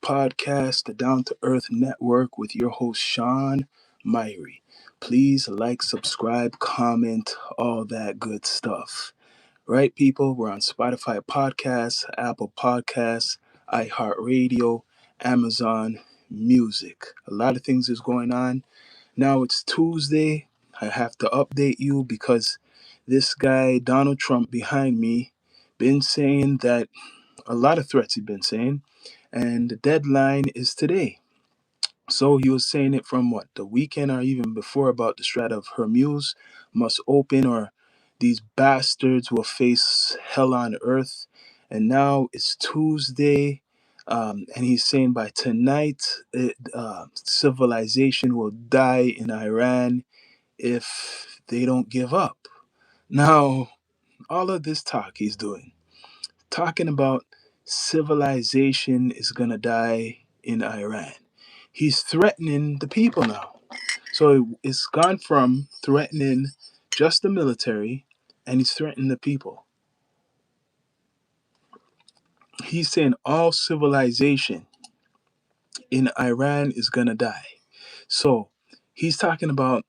podcast, the Down to Earth Network, with your host, Sean Myrie. Please like, subscribe, comment, all that good stuff. Right, people? We're on Spotify Podcasts, Apple Podcasts, iHeartRadio, Amazon Music. A lot of things is going on. Now it's Tuesday. I have to update you because this guy, Donald Trump, behind me, been saying that a lot of threats he's been saying, and the deadline is today. So he was saying it from what, the weekend or even before, about the Strait of Hormuz must open or these bastards will face hell on earth. And now it's Tuesday, and he's saying by tonight, civilization will die in Iran if they don't give up. Now, all of this talk he's doing, talking about civilization is going to die in Iran. He's threatening the people now. So it's gone from threatening just the military, and he's threatening the people. He's saying all civilization in Iran is going to die. So he's talking about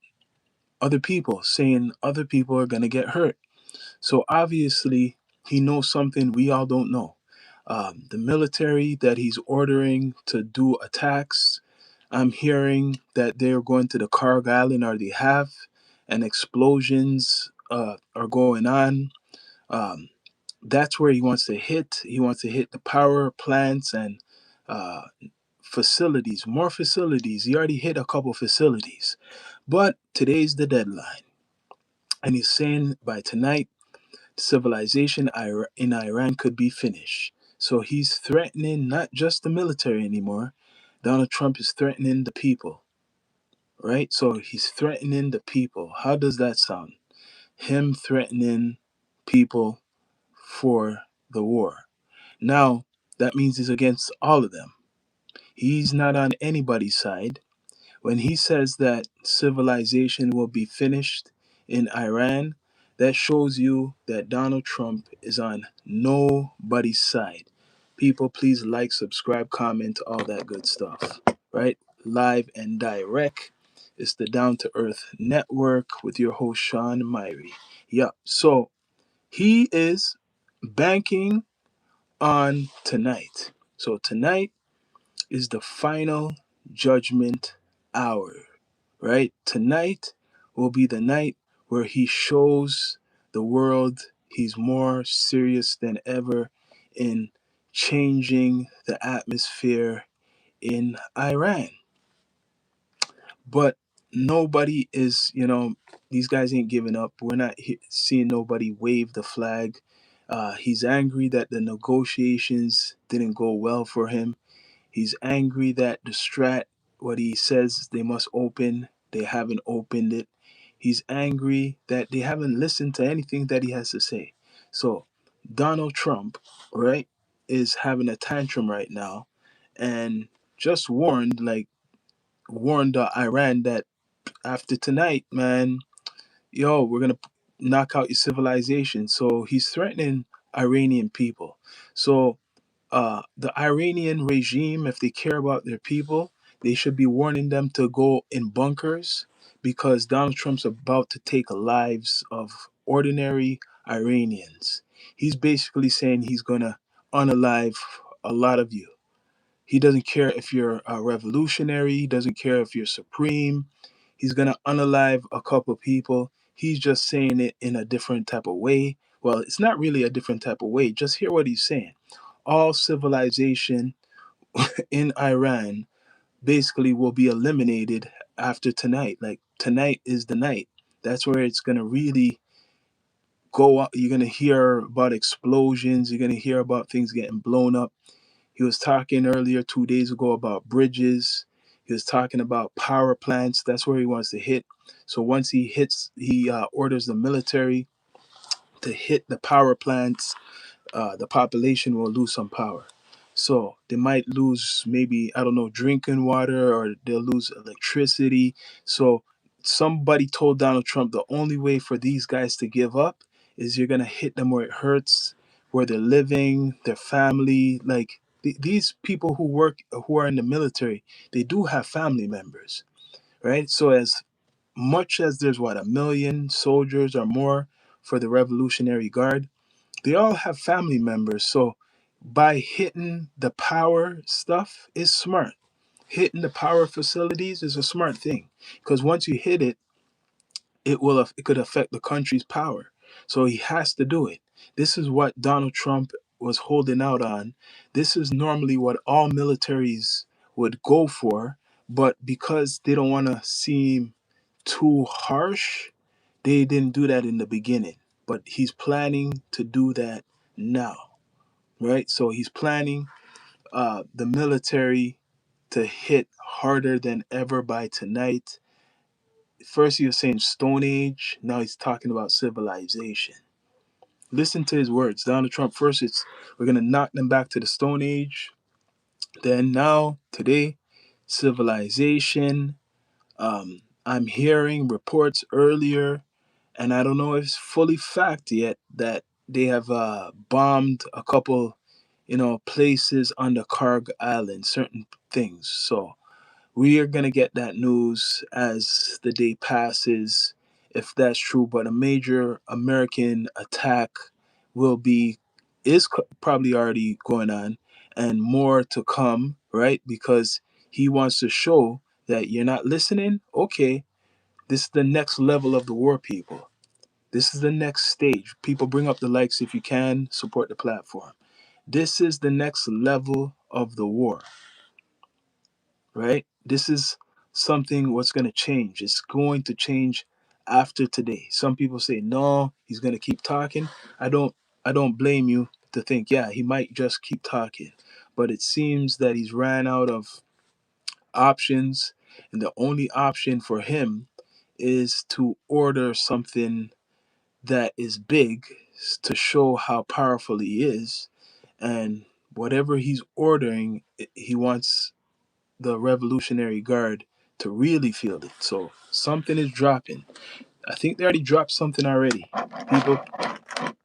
other people, saying other people are going to get hurt. So obviously, he knows something we all don't know. The military that he's ordering to do attacks, I'm hearing that they're going to the Karg Island, or they have, and explosions are going on. Um, that's where he wants to hit. He wants to hit the power plants and uh, facilities, more facilities. He already hit a couple facilities. But today's the deadline. And he's saying by tonight, civilization in Iran could be finished. So he's threatening not just the military anymore. Donald Trump is threatening the people, right? So he's threatening the people. How does that sound? Him threatening people for the war. Now, that means he's against all of them. He's not on anybody's side. When he says that civilization will be finished in Iran, that shows you that Donald Trump is on nobody's side. People, please like, subscribe, comment, all that good stuff. Right? Live and direct. It's the Down to Earth Network with your host, Sean Myrie. Yep. So he is banking on tonight. So tonight is the final judgment hour, right? Tonight will be the night where he shows the world he's more serious than ever in changing the atmosphere in Iran. But nobody is, these guys ain't giving up. We're not seeing nobody wave the flag. He's angry that the negotiations didn't go well for him. He's angry that the Strat, what he says they must open, they haven't opened it. He's angry that they haven't listened to anything that he has to say. So Donald Trump, right, is having a tantrum right now, and just warned Iran that after tonight, man, yo, we're gonna knock out your civilization. So he's threatening Iranian people. So the Iranian regime, if they care about their people, they should be warning them to go in bunkers, because Donald Trump's about to take the lives of ordinary Iranians. He's basically saying he's going to unalive a lot of you. He doesn't care if you're a revolutionary, he doesn't care if you're supreme. He's going to unalive a couple people. He's just saying it in a different type of way. Well, it's not really a different type of way. Just hear what he's saying. All civilization in Iran basically will be eliminated after tonight. Like, tonight is the night. That's where it's going to really go up. You're going to hear about explosions. You're going to hear about things getting blown up. He was talking earlier 2 days ago about bridges. He was talking about power plants. That's where he wants to hit. So once he hits, he orders the military to hit the power plants. The population will lose some power. So they might lose, maybe, I don't know, drinking water, or they'll lose electricity. So somebody told Donald Trump the only way for these guys to give up is you're going to hit them where it hurts, where they're living, their family. Like, These people who are in the military, they do have family members, right? So as much as there's what, 1 million soldiers or more for the Revolutionary Guard, they all have family members. So by hitting the power stuff is smart. Hitting the power facilities is a smart thing, because once you hit it, it could affect the country's power. So he has to do it. This is what Donald Trump was holding out on. This is normally what all militaries would go for, but because they don't want to seem too harsh, they didn't do that in the beginning. But he's planning to do that now, right? So he's planning the military to hit harder than ever by tonight. First he was saying Stone Age, now he's talking about civilization. Listen to his words. Donald Trump, first it's we're gonna knock them back to the Stone Age. Then now, today, civilization. I'm hearing reports earlier, and I don't know if it's fully fact yet, that they have bombed a couple, places on the Karg Island, certain things. So we are going to get that news as the day passes, if that's true. But a major American attack will be, probably already going on, and more to come, right? Because he wants to show that you're not listening. Okay, this is the next level of the war, people. This is the next stage. People, bring up the likes if you can, support the platform. This is the next level of the war, right? This is something what's going to change. It's going to change after today. Some people say no, he's going to keep talking. I don't I don't blame you to think, yeah, he might just keep talking. But it seems that he's ran out of options, and the only option for him is to order something that is big, to show how powerful he is. And whatever he's ordering, he wants the Revolutionary Guard to really feel it. So something is dropping. I think they already dropped something already. People,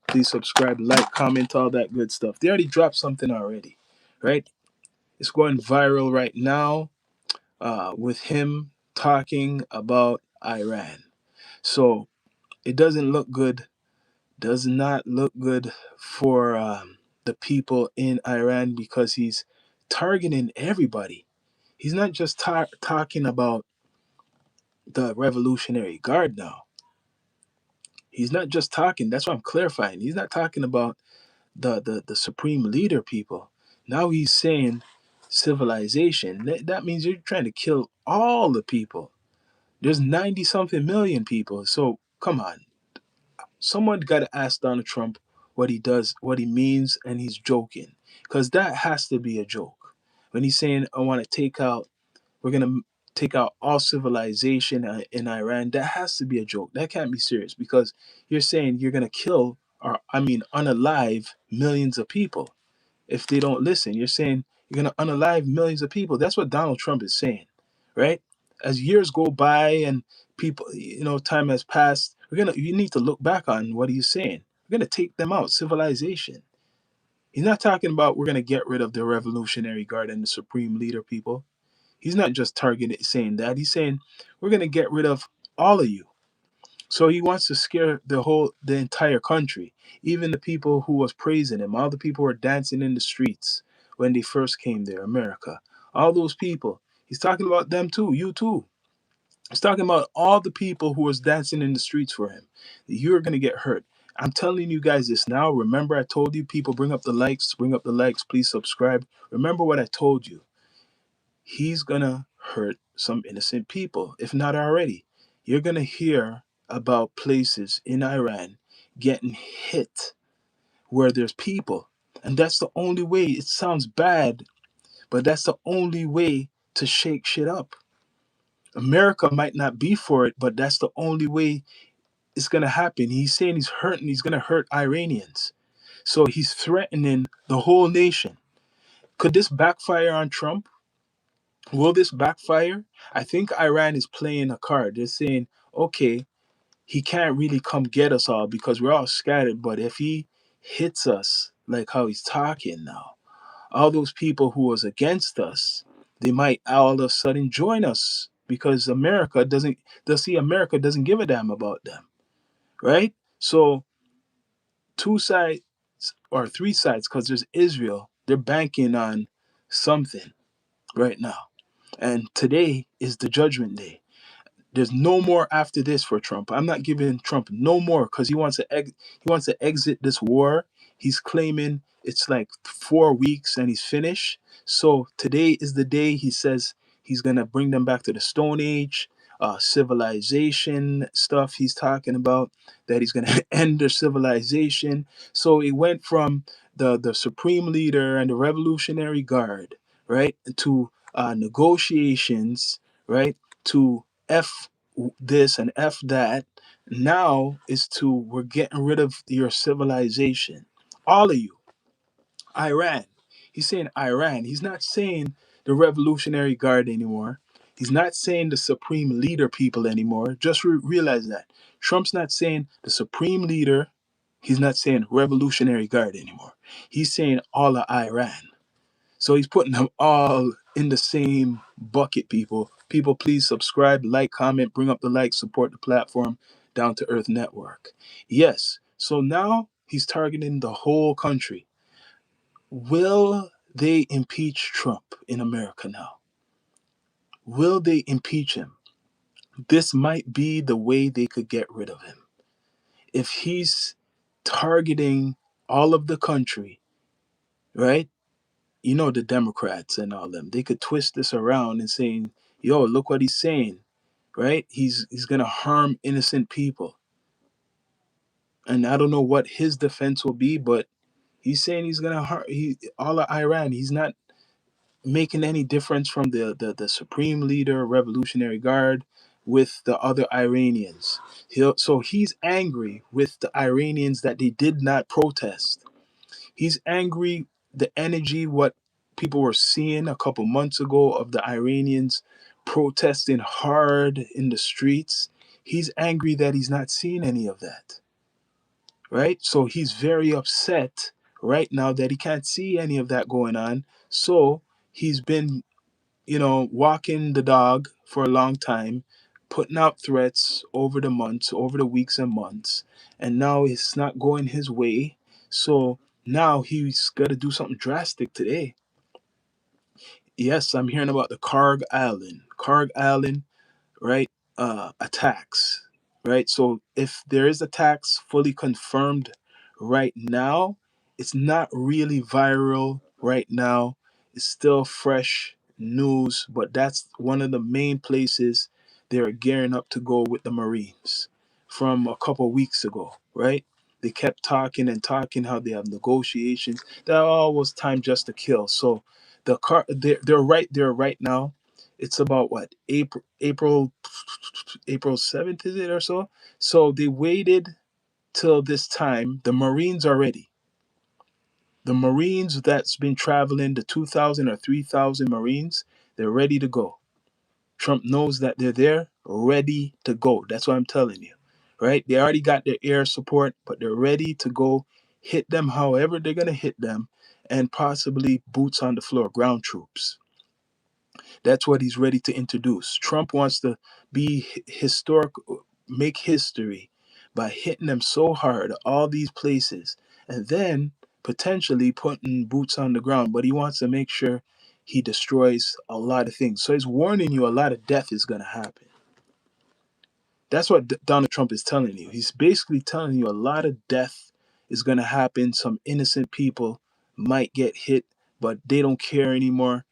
please subscribe, like, comment, all that good stuff. They already dropped something already, right? It's going viral right now, with him talking about Iran. So it doesn't look good, does not look good for the people in Iran, because he's targeting everybody. He's not just talking about the Revolutionary Guard now. He's not just talking, that's what I'm clarifying. He's not talking about the supreme leader people. Now he's saying civilization. That means you're trying to kill all the people. There's 90 something million people. So come on. Someone got to ask Donald Trump what he does, what he means, and he's joking. Because that has to be a joke. When he's saying, I want to take out we're gonna take out all civilization in Iran. That has to be a joke. That can't be serious, because you're saying you're gonna kill, or I mean, unalive millions of people if they don't listen. You're saying you're gonna unalive millions of people. That's what Donald Trump is saying, right? As years go by and people, time has passed, you need to look back on what he's saying. We're gonna take them out, civilization. He's not talking about we're gonna get rid of the Revolutionary Guard and the supreme leader people. He's not just targeting saying that. He's saying we're going to get rid of all of you. So he wants to scare the entire country, even the people who was praising him, all the people who were dancing in the streets when they first came there, America. All those people. He's talking about them too, you too. He's talking about all the people who was dancing in the streets for him. You're going to get hurt. I'm telling you guys this now. Remember, I told you, people, bring up the likes, please subscribe. Remember what I told you. He's gonna hurt some innocent people, if not already. You're gonna hear about places in Iran getting hit where there's people. And that's the only way. It sounds bad, but that's the only way to shake shit up. America might not be for it, but that's the only way it's gonna happen. He's saying he's gonna hurt Iranians. So he's threatening the whole nation. Could this backfire on Trump? Will this backfire? I think Iran is playing a card. They're saying, okay, he can't really come get us all because we're all scattered, but if he hits us like how he's talking now, all those people who was against us, they might all of a sudden join us because they'll see America doesn't give a damn about them, right? So two sides or three sides, because there's Israel, they're banking on something right now. And today is the judgment day. There's no more after this for Trump. I'm not giving Trump no more because he wants to exit this war. He's claiming it's like 4 weeks and he's finished. So today is the day he says he's gonna bring them back to the Stone Age, civilization stuff. He's talking about that he's gonna end their civilization. So it went from the supreme leader and the Revolutionary Guard, right, to negotiations, right, to F this and F that. Now is to we're getting rid of your civilization. All of you. Iran. He's saying Iran. He's not saying the Revolutionary Guard anymore. He's not saying the Supreme Leader people anymore. Just realize that. Trump's not saying the Supreme Leader. He's not saying Revolutionary Guard anymore. He's saying all of Iran. So he's putting them all in the same bucket, people. People, please subscribe, like, comment, bring up the like, support the platform, Down to Earth Network. Yes. So now he's targeting the whole country. Will they impeach Trump in America now? Will they impeach him? This might be the way they could get rid of him. If he's targeting all of the country, right? You know, the Democrats and all them, they could twist this around and saying, yo, look what he's saying, right? He's gonna harm innocent people. And I don't know what his defense will be, but he's saying he's gonna harm all of Iran. He's not making any difference from the supreme leader, Revolutionary Guard, with the other Iranians. So he's angry with the Iranians that they did not protest. He's angry the energy what people were seeing a couple months ago of the Iranians protesting hard in the streets. He's angry that he's not seeing any of that, right? So he's very upset right now that he can't see any of that going on. So he's been, walking the dog for a long time, putting out threats over the months, over the weeks and months, and now it's not going his way. So now he's got to do something drastic today. Yes, I'm hearing about the Karg Island, right? Attacks, right? So if there is attacks fully confirmed right now, it's not really viral right now. It's still fresh news, but that's one of the main places they're gearing up to go with the Marines from a couple weeks ago, right? They kept talking and talking how they have negotiations. That all was time just to kill. So they're right there right now. It's about what, April 7th, is it, or so? So they waited till this time. The Marines are ready. The Marines that's been traveling, the 2,000 or 3,000 Marines, they're ready to go. Trump knows that they're there, ready to go. That's what I'm telling you, right? They already got their air support, but they're ready to go hit them however they're going to hit them, and possibly boots on the floor, ground troops. That's what he's ready to introduce. Trump wants to be historic, make history by hitting them so hard, all these places, and then potentially putting boots on the ground. But he wants to make sure he destroys a lot of things. So he's warning you a lot of death is going to happen. That's what Donald Trump is telling you. He's basically telling you a lot of death is going to happen. Some innocent people might get hit, but they don't care anymore,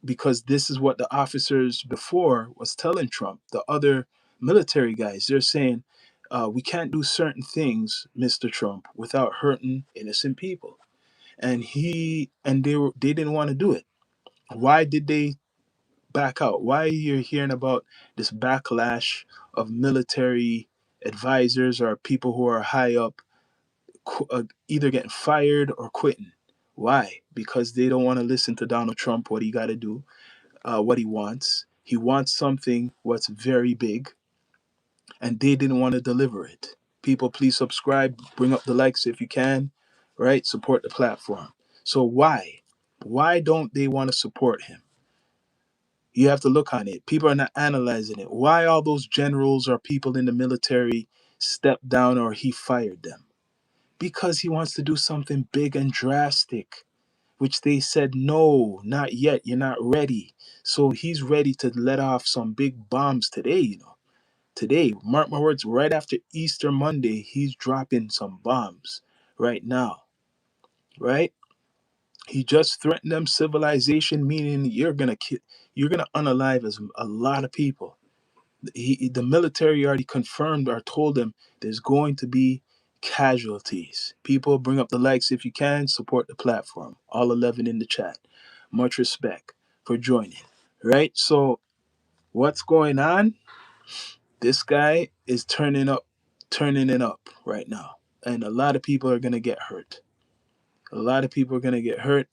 because this is what the officers before was telling Trump. The other military guys, they're saying, we can't do certain things, Mr. Trump, without hurting innocent people. And they didn't want to do it. Why did they back out? Why are you hearing about this backlash of military advisors or people who are high up either getting fired or quitting? Why? Because they don't want to listen to Donald Trump, what he got to do, what he wants. He wants something what's very big, and they didn't want to deliver it. People, please subscribe, bring up the likes if you can, right? Support the platform. So why? Why don't they want to support him? You have to look on it. People are not analyzing it. Why all those generals or people in the military stepped down or he fired them? Because he wants to do something big and drastic, which they said, no, not yet. You're not ready. So he's ready to let off some big bombs today, Today, mark my words, right after Easter Monday, he's dropping some bombs right now, right? He just threatened them civilization, meaning you're gonna unalive as a lot of people. The military already confirmed or told him there's going to be casualties. People, bring up the likes if you can. Support the platform. All 11 in the chat. Much respect for joining. Right. So what's going on? This guy is turning it up right now, and a lot of people are gonna get hurt. A lot of people are gonna get hurt.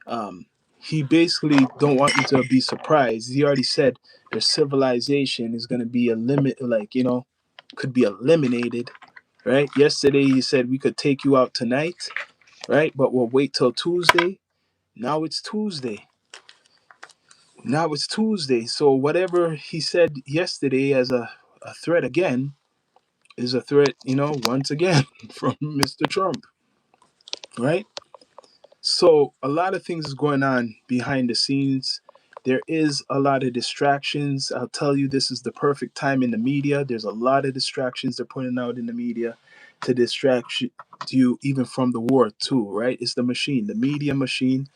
um, he basically don't want you to be surprised. He already said their civilization is going to be a limit, like, could be eliminated, right? Yesterday he said we could take you out tonight, right? But we'll wait till Tuesday. Now it's Tuesday. Now it's Tuesday. So whatever he said yesterday as a threat again is a threat, once again from Mr. Trump, right? So a lot of things is going on behind the scenes. There is a lot of distractions. I'll tell you, this is the perfect time in the media. There's a lot of distractions they're putting out in the media to distract you even from the war too, right? It's the machine, the media machine.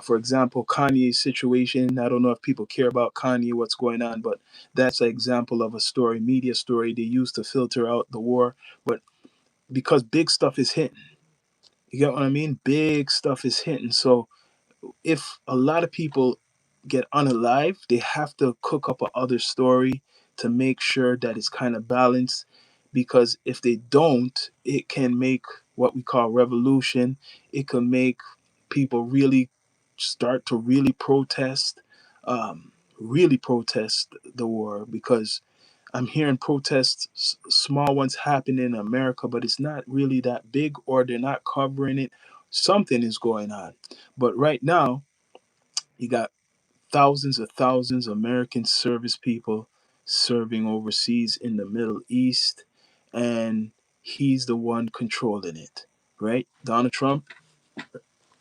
For example, Kanye's situation. I don't know if people care about Kanye, what's going on, but that's an example of a story, media story they use to filter out the war. But because big stuff is hitting, you get what I mean? Big stuff is hitting. So if a lot of people get unalive, they have to cook up a other story to make sure that it's kind of balanced. Because if they don't, it can make what we call revolution. It can make people really start to really protest the war. Because I'm hearing protests, small ones happen in America, but it's not really that big, or they're not covering it. Something is going on. But right now, you got thousands of American service people serving overseas in the Middle East, and he's the one controlling it, right? Donald Trump,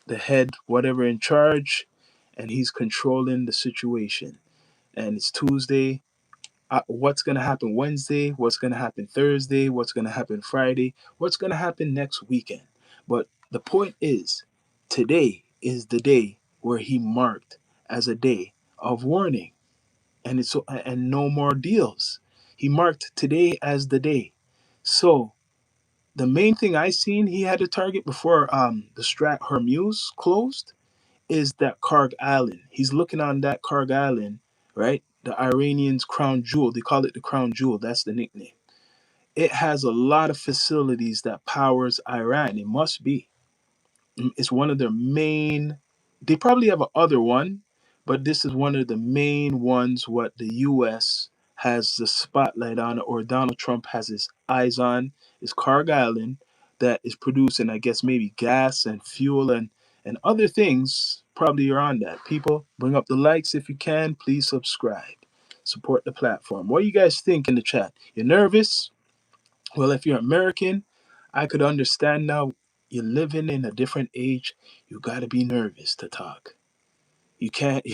the head, whatever in charge, and he's controlling the situation. And it's Tuesday. What's going to happen Wednesday? What's going to happen Thursday? What's going to happen Friday? What's going to happen next weekend? But the point is, today is the day where he marked as a day of warning, and and no more deals. He marked today as the day. So the main thing I seen he had to target before the Strat Hormuz closed is that Karg Island. He's looking on that Karg Island, right? The Iranians' crown jewel. They call it the crown jewel. That's the nickname. It has a lot of facilities that powers Iran. It must be. It's one of their main. They probably have a other one, but this is one of the main ones. What the U.S. has the spotlight on, or Donald Trump has his eyes on, is Karg Island, that is producing, I guess, maybe gas and fuel and other things. Probably are on that. People, bring up the likes if you can. Please subscribe. Support the platform. What do you guys think in the chat? You're nervous? Well, if you're American, I could understand now. You're living in a different age. You got to be nervous to talk. You can't,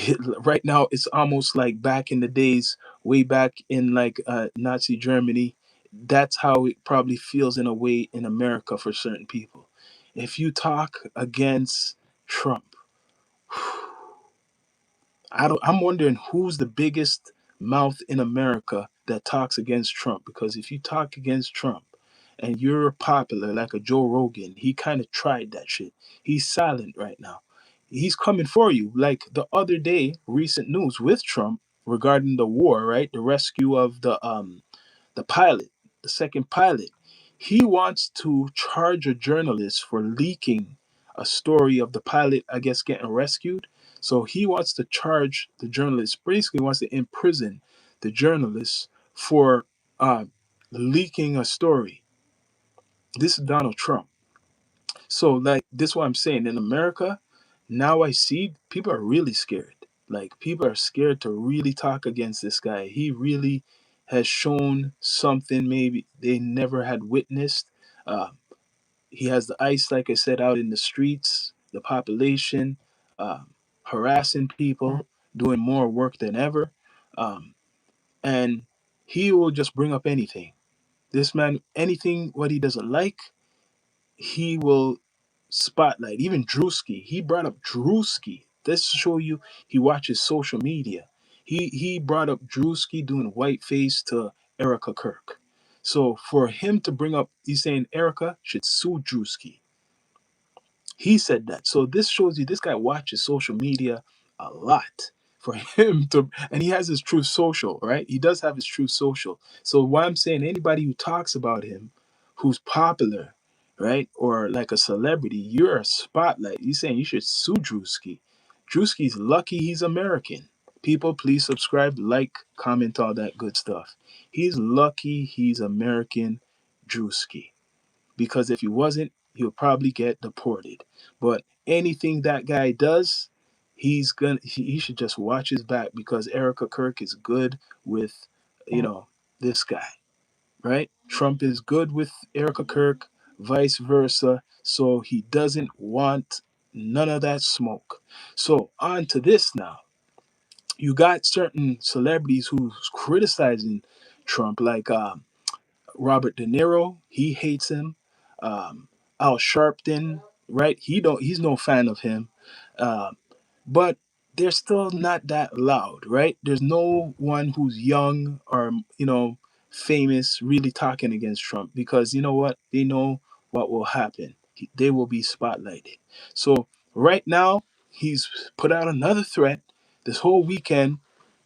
right now, it's almost like back in the days, way back in like Nazi Germany. That's how it probably feels in a way in America for certain people. If you talk against Trump, I'm wondering who's the biggest mouth in America that talks against Trump. Because if you talk against Trump and you're popular like a Joe Rogan, he kind of tried that shit. He's silent right now. He's coming for you. Like the other day, recent news with Trump regarding the war, right? The rescue of the pilot, the second pilot. He wants to charge a journalist for leaking a story of the pilot, I guess, getting rescued. So he wants to charge the journalist, basically wants to imprison the journalist for uh, leaking a story. This is Donald Trump. So, like, this is what I'm saying. In America, Now I see people are really scared. Like people are scared to really talk against this guy. He really has shown something maybe they never had witnessed. Uh, he has the ice, like I said, out in the streets, the population, uh, harassing people, doing more work than ever. Um, and he will just bring up anything. This man, anything what he doesn't like, he will spotlight. Even Drewski, he brought up Drewski. This to show you he watches social media. He brought up Drewski doing whiteface to Erica Kirk. So for him to bring up, he's saying Erica should sue Drewski. He said that. So this shows you this guy watches social media a lot. For him to, and he has his Truth Social, right? He does have his Truth Social. So why I'm saying anybody who talks about him, who's popular, right, or like a celebrity, you're a spotlight. He's saying you should sue Drewski. Drewski's lucky he's American. People, please subscribe, like, comment, all that good stuff. He's lucky he's American, Drewski, because if he wasn't, he would probably get deported. But anything that guy does, he should just watch his back because Erica Kirk is good with, you know, this guy, right? Trump is good with Erica Kirk, vice versa. So he doesn't want none of that smoke. So on to this now. You got certain celebrities who's criticizing Trump, like Robert De Niro, he hates him. Um, Al Sharpton, right? He's no fan of him. Uh, but they're still not that loud, right? There's no one who's young or famous really talking against Trump because you know what? They know what will happen. They will be spotlighted. So right now, he's put out another threat. This whole weekend,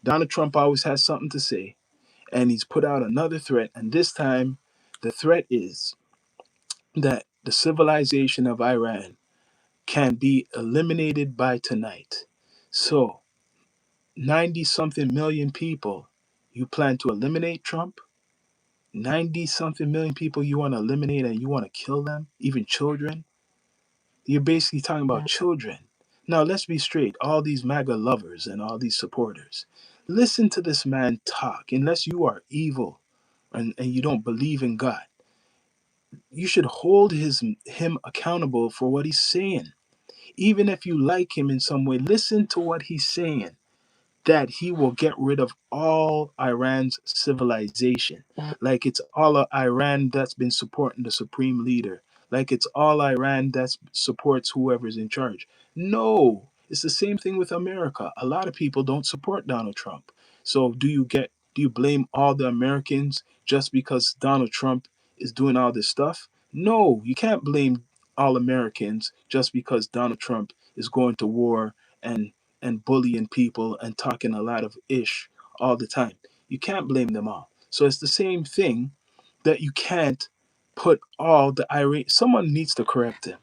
Donald Trump always has something to say, and he's put out another threat. And this time, the threat is that the civilization of Iran can be eliminated by tonight. So, 90 something million people, you plan to eliminate Trump? 90 something million people you want to eliminate and you want to kill them? Even children? You're basically talking about children. Now, let's be straight. All these MAGA lovers and all these supporters, listen to this man talk. Unless you are evil and you don't believe in God, you should hold him accountable for what he's saying. Even if you like him in some way, listen to what he's saying, that he will get rid of all Iran's civilization. Like it's all of Iran that's been supporting the supreme leader. Like it's all Iran that supports whoever's in charge. No, it's the same thing with America. A lot of people don't support Donald Trump. So do you blame all the Americans just because Donald Trump is doing all this stuff? No, you can't blame all Americans just because Donald Trump is going to war and bullying people and talking a lot of ish all the time. You can't blame them all. So it's the same thing that you can't put all the irate. Someone needs to correct him.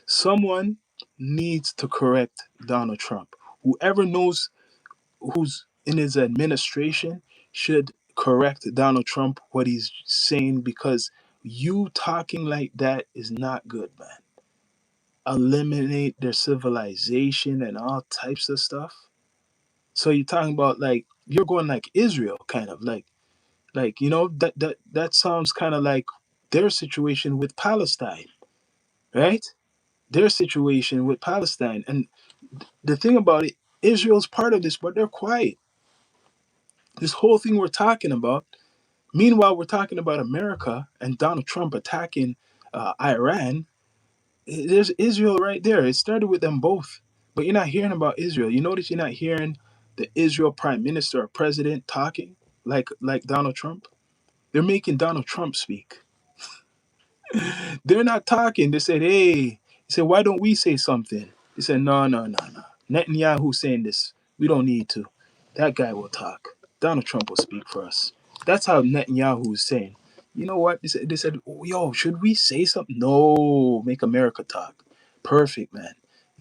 Someone needs to correct Donald Trump. Whoever knows who's in his administration should correct Donald Trump what he's saying, because you talking like that is not good, man. Eliminate their civilization and all types of stuff. So you're talking about like you're going like Israel, kind of like that sounds kind of like their situation with Palestine, right? Their situation with Palestine, and the thing about it, Israel's part of this, but they're quiet. This whole thing we're talking about. Meanwhile, we're talking about America and Donald Trump attacking Iran. There's Israel right there. It started with them both, but you're not hearing about Israel. You notice you're not hearing the Israel prime minister or president talking like Donald Trump. They're making Donald Trump speak. They're not talking. They said, "Hey," he said, "Why don't we say something?" He said, "No, no, no, no. Netanyahu saying this. We don't need to. That guy will talk. Donald Trump will speak for us." That's how Netanyahu is saying. You know what? They said, "Oh, yo, should we say something?" No, make America talk. Perfect, man.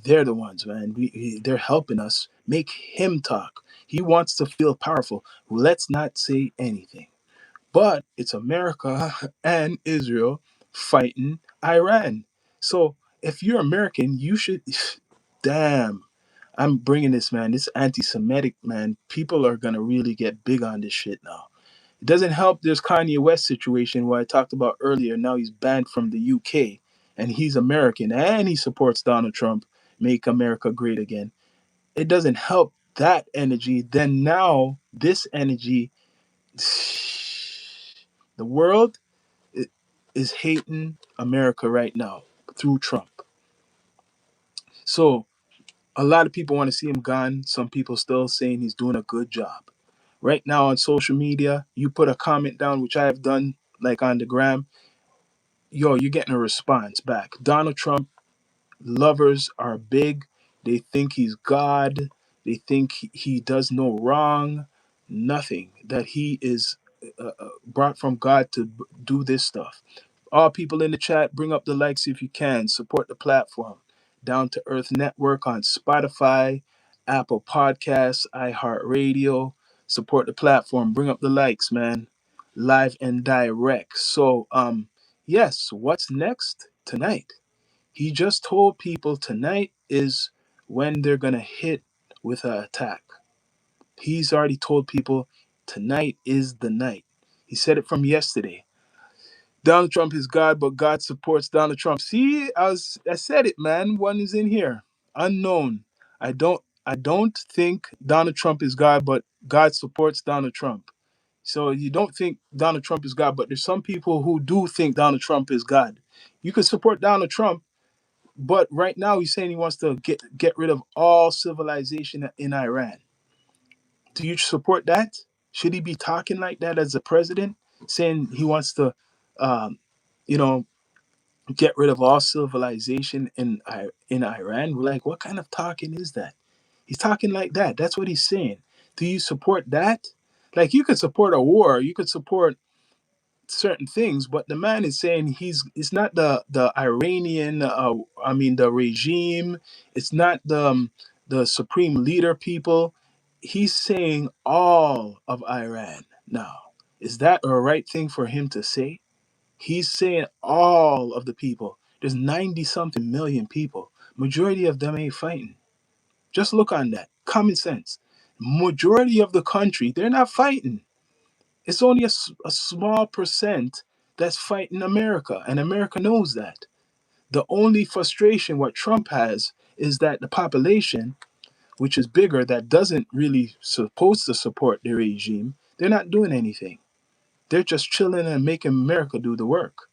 They're the ones, man. They're helping us. Make him talk. He wants to feel powerful. Let's not say anything. But it's America and Israel fighting Iran. So if you're American, you should. damn, I'm bringing this, man. This anti-Semitic, man. People are gonna really get big on this shit now. It doesn't help. There's Kanye West situation where I talked about earlier. Now he's banned from the UK, and he's American, and he supports Donald Trump, make America great again. It doesn't help that energy. Then now this energy, the world is hating America right now through Trump. So a lot of people want to see him gone. Some people still saying he's doing a good job. Right now on social media, you put a comment down, which I have done, like on the gram, yo, you're getting a response back. Donald Trump lovers are big. They think he's God. They think he does no wrong, nothing. That he is brought from God to do this stuff. All people in the chat, bring up the likes if you can. Support the platform. Down to Earth Network on Spotify, Apple Podcasts, iHeartRadio. Support the platform. Bring up the likes, man. Live and direct. So, yes, what's next tonight? He just told people tonight is when they're gonna hit with an attack. He's already told people tonight is the night. He said it from yesterday. Donald Trump is God, but God supports Donald Trump. See, I said it, man. One is in here. Unknown. I don't think Donald Trump is God, but God supports Donald Trump. So you don't think Donald Trump is God, but there's some people who do think Donald Trump is God. You could support Donald Trump, but right now he's saying he wants to get rid of all civilization in Iran. Do you support that? Should he be talking like that as a president, saying he wants to, um, you know, get rid of all civilization in Iran? Like, what kind of talking is that? He's talking like that. That's what he's saying. Do you support that? Like, you could support a war, you could support certain things, but the man is saying it's not the Iranian, I mean the regime, it's not the supreme leader people. He's saying all of Iran now. Is that a right thing for him to say? He's saying all of the people. There's 90 something million people. Majority of them ain't fighting. Just look on that. Common sense. Majority of the country, they're not fighting. It's only a small percent that's fighting America, and America knows that. The only frustration what Trump has is that the population, which is bigger, that doesn't really supposed to support the regime, they're not doing anything. They're just chilling and making America do the work,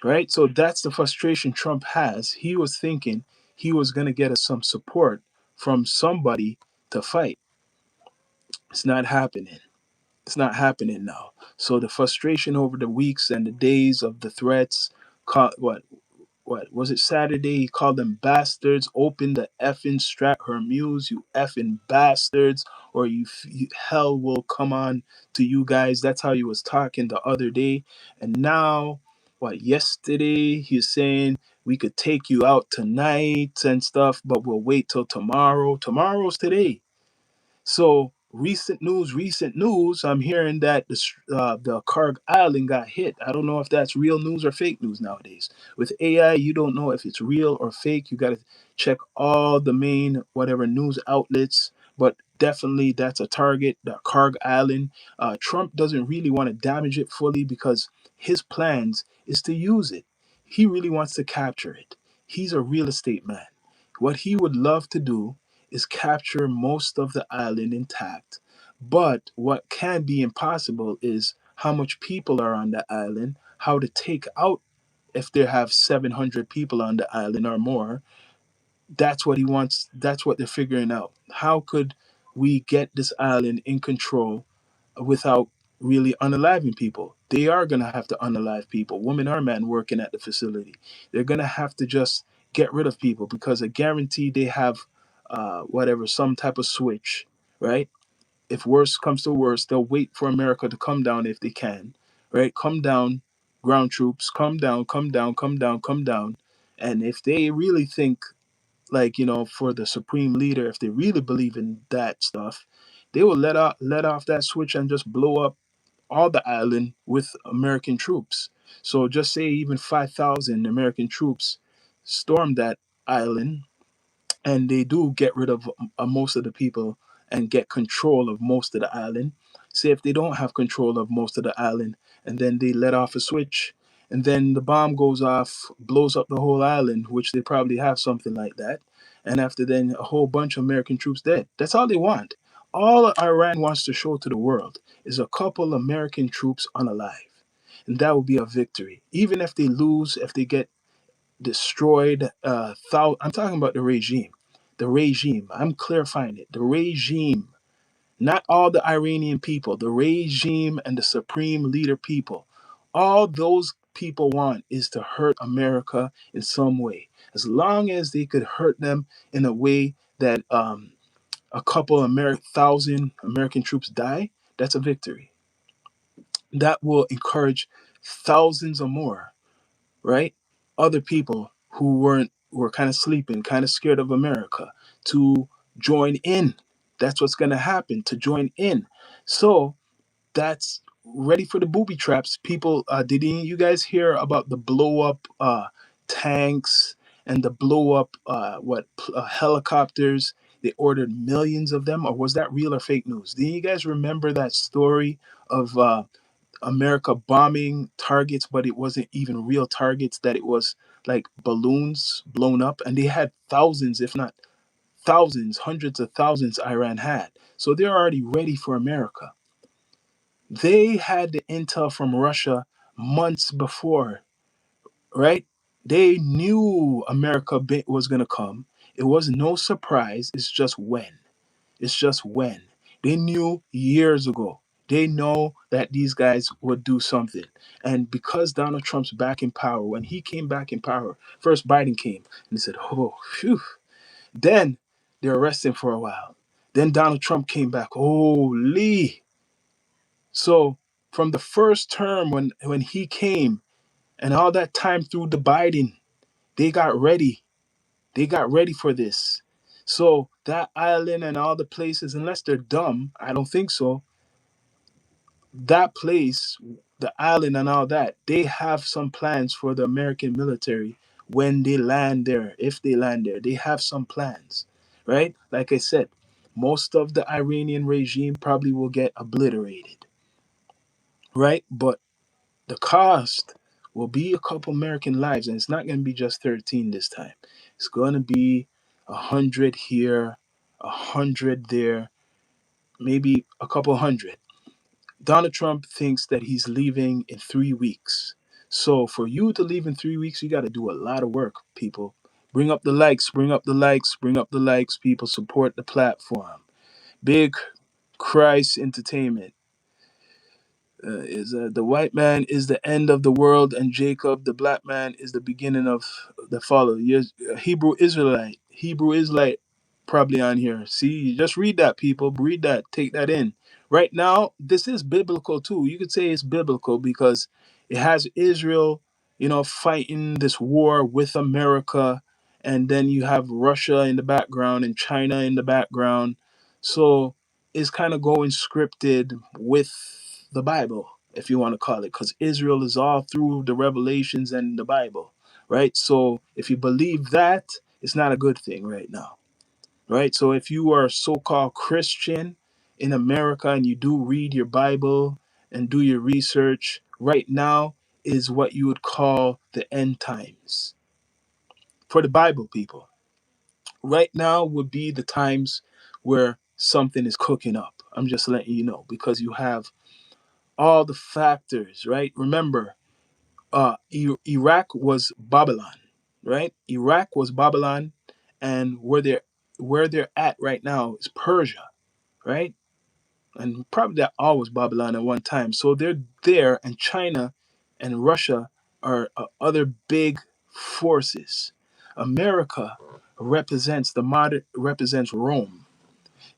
right? So that's the frustration Trump has. He was thinking he was going to get us some support from somebody to fight. It's not happening. It's not happening now. So the frustration over the weeks and the days of the threats, what was it, Saturday? He called them bastards. Open the effing Strat Hermuse, you effing bastards, or hell will come on to you guys. That's how he was talking the other day. And now, yesterday he's saying we could take you out tonight and stuff, but we'll wait till tomorrow. Tomorrow's today. So recent news. I'm hearing that the Karg Island got hit. I don't know if that's real news or fake news nowadays. With AI, you don't know if it's real or fake. You got to check all the main whatever news outlets. But definitely, that's a target. The Karg Island. Trump doesn't really want to damage it fully because his plans is to use it. He really wants to capture it. He's a real estate man. What he would love to do is capture most of the island intact. But what can be impossible is how much people are on the island, how to take out if they have 700 people on the island or more. That's what he wants. That's what they're figuring out. How could we get this island in control without really unaliving people? They are going to have to unalive people, women or men working at the facility. They're going to have to just get rid of people because I guarantee they have whatever, some type of switch, right? If worse comes to worse, they'll wait for America to come down if they can, right? Come down, ground troops, come down, come down, come down, come down. And if they really think, like, for the supreme leader, if they really believe in that stuff, they will let off that switch and just blow up all the island with American troops. So just say even 5,000 American troops storm that island, and they do get rid of most of the people and get control of most of the island. Say if they don't have control of most of the island, and then they let off a switch, and then the bomb goes off, blows up the whole island, which they probably have something like that. And after then, a whole bunch of American troops dead. That's all they want. All Iran wants to show to the world is a couple American troops unalive. And that would be a victory. Even if they lose, if they get destroyed, I'm talking about the regime. The regime. I'm clarifying it. The regime. Not all the Iranian people. The regime and the supreme leader people. All those people want is to hurt America in some way. As long as they could hurt them in a way that a couple thousand American troops die, that's a victory. That will encourage thousands or more, right? Other people who were kind of sleeping, kind of scared of America, to join in. That's what's going to happen, to join in. So that's ready for the booby traps. People, did you guys hear about the blow up tanks and the blow up helicopters? They ordered millions of them, or was that real or fake news? Do you guys remember that story of America bombing targets, but it wasn't even real targets, that it was like balloons blown up, and they had thousands, if not thousands, hundreds of thousands Iran had. So they're already ready for America. They had the intel from Russia months before, right? They knew America was going to come. It was no surprise. It's just when. It's just when. They knew years ago. They know that these guys would do something. And because Donald Trump's back in power, when he came back in power, first Biden came and he said, oh, phew. Then they arrested him for a while. Then Donald Trump came back. Holy. So from the first term when he came and all that time through the Biden, they got ready. They got ready for this. So that island and all the places, unless they're dumb, I don't think so. That place, the island and all that, they have some plans for the American military when they land there. If they land there, they have some plans, right? Like I said, most of the Iranian regime probably will get obliterated, right? But the cost will be a couple American lives, and it's not going to be just 13 this time. It's going to be 100 here, 100 there, maybe a couple hundred. Donald Trump thinks that he's leaving in 3 weeks. So for you to leave in 3 weeks, you got to do a lot of work, people. Bring up the likes, bring up the likes, bring up the likes, people. Support the platform. Big Christ Entertainment. Is the white man is the end of the world, and Jacob, the black man, is the beginning of the follow. You're a Hebrew Israelite, probably on here. See, just read that, people. Read that. Take that in. Right now, this is biblical too. You could say it's biblical because it has Israel, fighting this war with America, and then you have Russia in the background and China in the background. So it's kind of going scripted with the Bible, if you want to call it, because Israel is all through the Revelations and the Bible, right? So if you believe that, it's not a good thing right now, right? So if you are a so-called Christian in America and you do read your Bible and do your research, right now is what you would call the end times for the Bible people. Right now would be the times where something is cooking up. I'm just letting you know because you have all the factors, right? Remember, Iraq was Babylon, right? Iraq was Babylon, and where they're at right now is Persia, right? And probably that always Babylon at one time. So they're there, and China and Russia are other big forces. America represents Rome,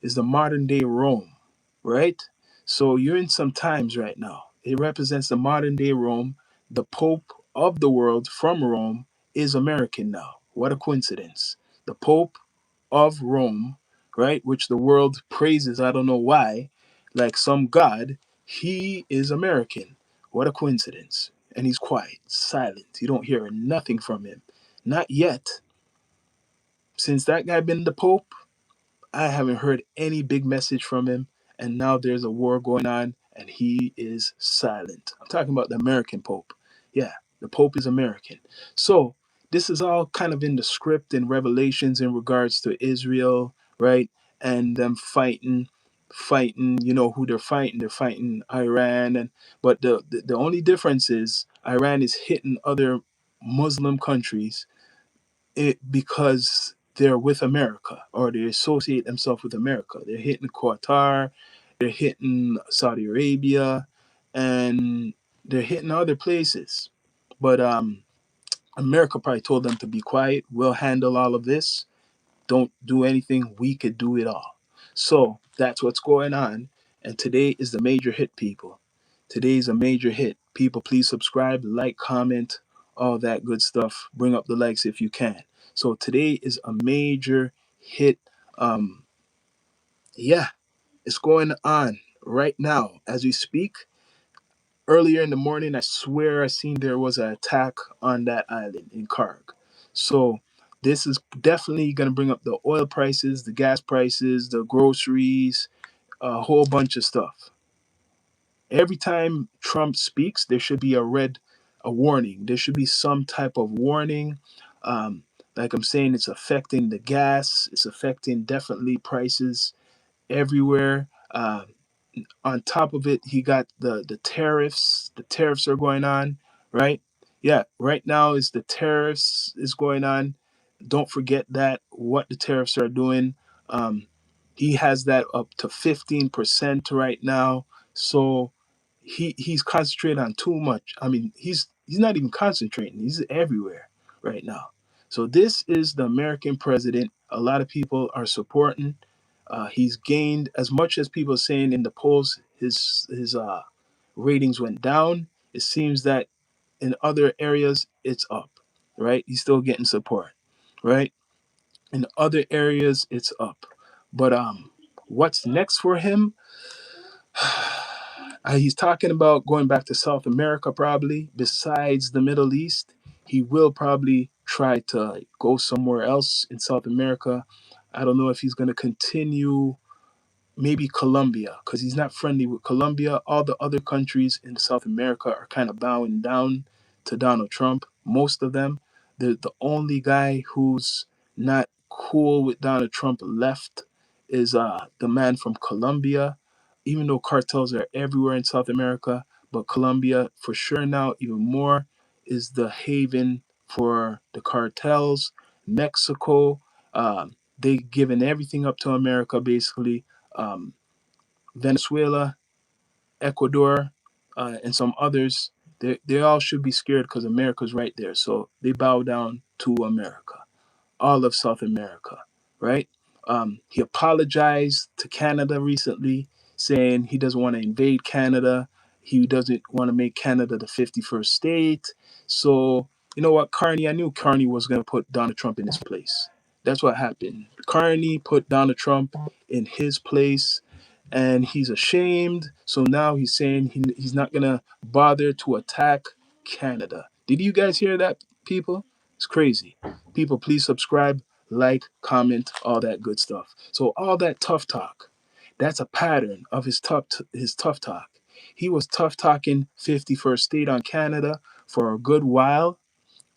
is the modern day Rome, right? So you're in some times right now. It represents the modern day Rome. The Pope of the world from Rome is American now. What a coincidence. The Pope of Rome, right, which the world praises, I don't know why, like some god, he is American. What a coincidence. And he's quiet, silent. You don't hear nothing from him. Not yet. Since that guy been the Pope, I haven't heard any big message from him. And now there's a war going on, and he is silent. I'm talking about the American Pope. Yeah, the Pope is American. So this is all kind of in the script and revelations in regards to Israel, right? And them fighting. You know who they're fighting? They're fighting Iran, and but the only difference is Iran is hitting other Muslim countries because they're with America or they associate themselves with America. They're hitting Qatar, they're hitting Saudi Arabia, and they're hitting other places. But America probably told them to be quiet. We'll handle all of this. Don't do anything. We could do it all. So that's what's going on. And today is the major hit, people. Today is a major hit. People, please subscribe, like, comment, all that good stuff. Bring up the likes if you can. So today is a major hit. Um, yeah, it's going on right now as we speak. Earlier in the morning, I swear I seen there was an attack on that island in Karg. So this is definitely going to bring up the oil prices, the gas prices, the groceries, a whole bunch of stuff. Every time Trump speaks, there should be a warning. There should be some type of warning. Um, like I'm saying, it's affecting the gas. It's affecting definitely prices everywhere. On top of it, he got the tariffs. The tariffs are going on, right? Yeah, right now is the tariffs is going on. Don't forget that what the tariffs are doing. Um, he has that up to 15% right now. So he's concentrating on too much. I mean, he's not even concentrating. He's everywhere right now. So this is the American president. A lot of people are supporting. He's gained as much as people are saying in the polls. His ratings went down. It seems that in other areas it's up. Right? He's still getting support. Right? In other areas it's up. But what's next for him? He's talking about going back to South America probably. Besides the Middle East, he will probably try to go somewhere else in South America. I don't know if he's going to continue maybe Colombia because he's not friendly with Colombia. All the other countries in South America are kind of bowing down to Donald Trump. Most of them. The only guy who's not cool with Donald Trump left is the man from Colombia. Even though cartels are everywhere in South America, but Colombia for sure now even more is the haven for the cartels. Mexico, they giving everything up to America basically. um, Venezuela, Ecuador, and some others, they all should be scared because America's right there. So they bow down to America, all of South America, right? He apologized to Canada recently, saying he doesn't want to invade Canada. He doesn't want to make Canada the 51st state. So, you know what, Carney, I knew Carney was going to put Donald Trump in his place. That's what happened. Carney put Donald Trump in his place and he's ashamed. So now he's saying he's not going to bother to attack Canada. Did you guys hear that, people? It's crazy. People, please subscribe, like, comment, all that good stuff. So all that tough talk, that's a pattern of his tough talk. He was tough talking 51st state on Canada for a good while,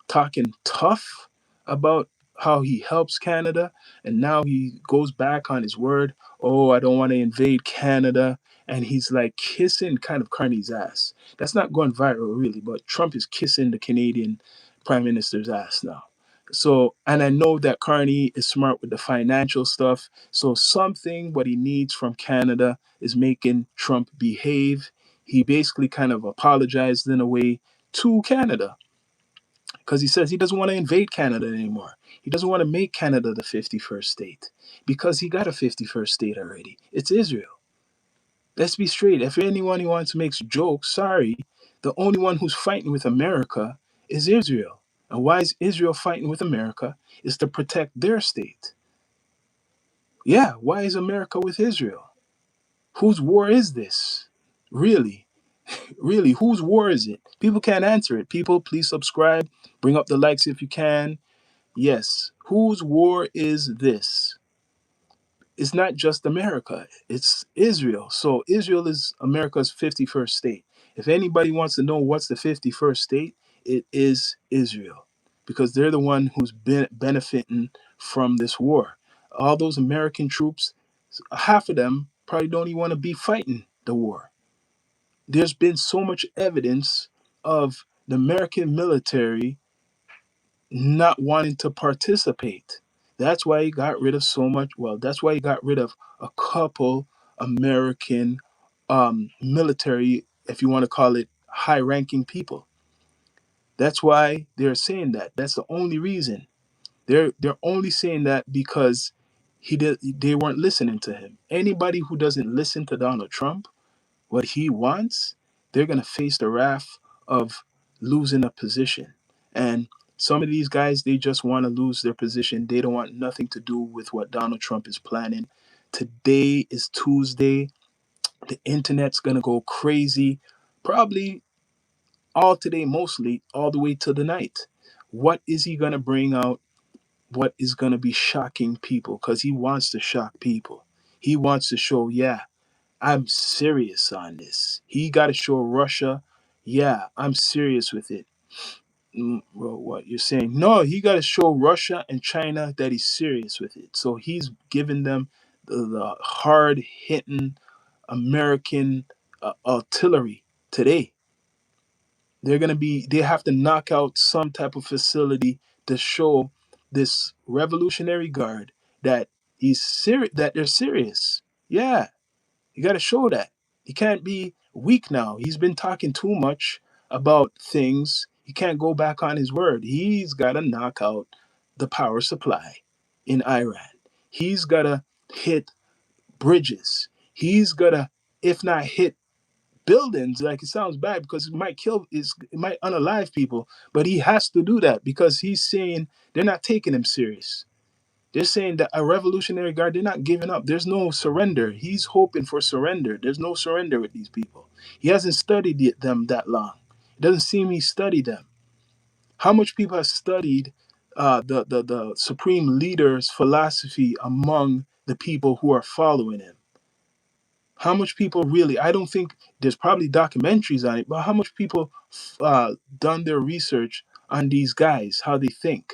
talking tough about how he helps Canada, and now he goes back on his word. Oh, I don't want to invade Canada, and he's like kissing kind of Carney's ass. That's not going viral really, but Trump is kissing the Canadian Prime Minister's ass now. So, and I know that Carney is smart with the financial stuff. So, something what he needs from Canada is making Trump behave. He basically kind of apologized in a way to Canada because he says he doesn't want to invade Canada anymore. He doesn't want to make Canada the 51st state because he got a 51st state already. It's Israel. Let's be straight. If anyone who wants to make jokes, sorry, the only one who's fighting with America is Israel. And why is Israel fighting with America? Is to protect their state. Yeah, why is America with Israel? Whose war is this? Really? Really, whose war is it? People can't answer it. People, please subscribe. Bring up the likes if you can. Yes, whose war is this? It's not just America, it's Israel. So Israel is America's 51st state. If anybody wants to know what's the 51st state, it is Israel, because they're the one who's been benefiting from this war. All those American troops, half of them probably don't even want to be fighting the war. There's been so much evidence of the American military not wanting to participate. That's why he got rid of so much. Well, that's why he got rid of a couple American military, if you want to call it high ranking people. That's why they're saying that. That's the only reason. They're only saying that because they weren't listening to him. Anybody who doesn't listen to Donald Trump, what he wants, they're going to face the wrath of losing a position. And some of these guys, they just want to lose their position. They don't want nothing to do with what Donald Trump is planning. Today is Tuesday. The internet's going to go crazy. Probably all today, mostly all the way to the night. What is he going to bring out? What is going to be shocking people? Because he wants to shock people. He wants to show, yeah, I'm serious on this. He got to show Russia, yeah, I'm serious with it. Well, what you're saying? No, he got to show Russia and China that he's serious with it. So he's giving them the hard hitting American artillery today. They have to knock out some type of facility to show this Revolutionary Guard that he's serious, that they're serious. Yeah, you got to show that. He can't be weak now. He's been talking too much about things. He can't go back on his word. He's got to knock out the power supply in Iran. He's got to hit bridges. He's got to, if not hit buildings, like it sounds bad because it might unalive people, but he has to do that because he's saying they're not taking him serious. They're saying that a Revolutionary Guard, they're not giving up. There's no surrender. He's hoping for surrender. There's no surrender with these people. He hasn't studied them that long. It doesn't seem he studied them. How much people have studied the supreme leader's philosophy among the people who are following him? How much people really? I don't think there's probably documentaries on it, but how much people done their research on these guys, how they think,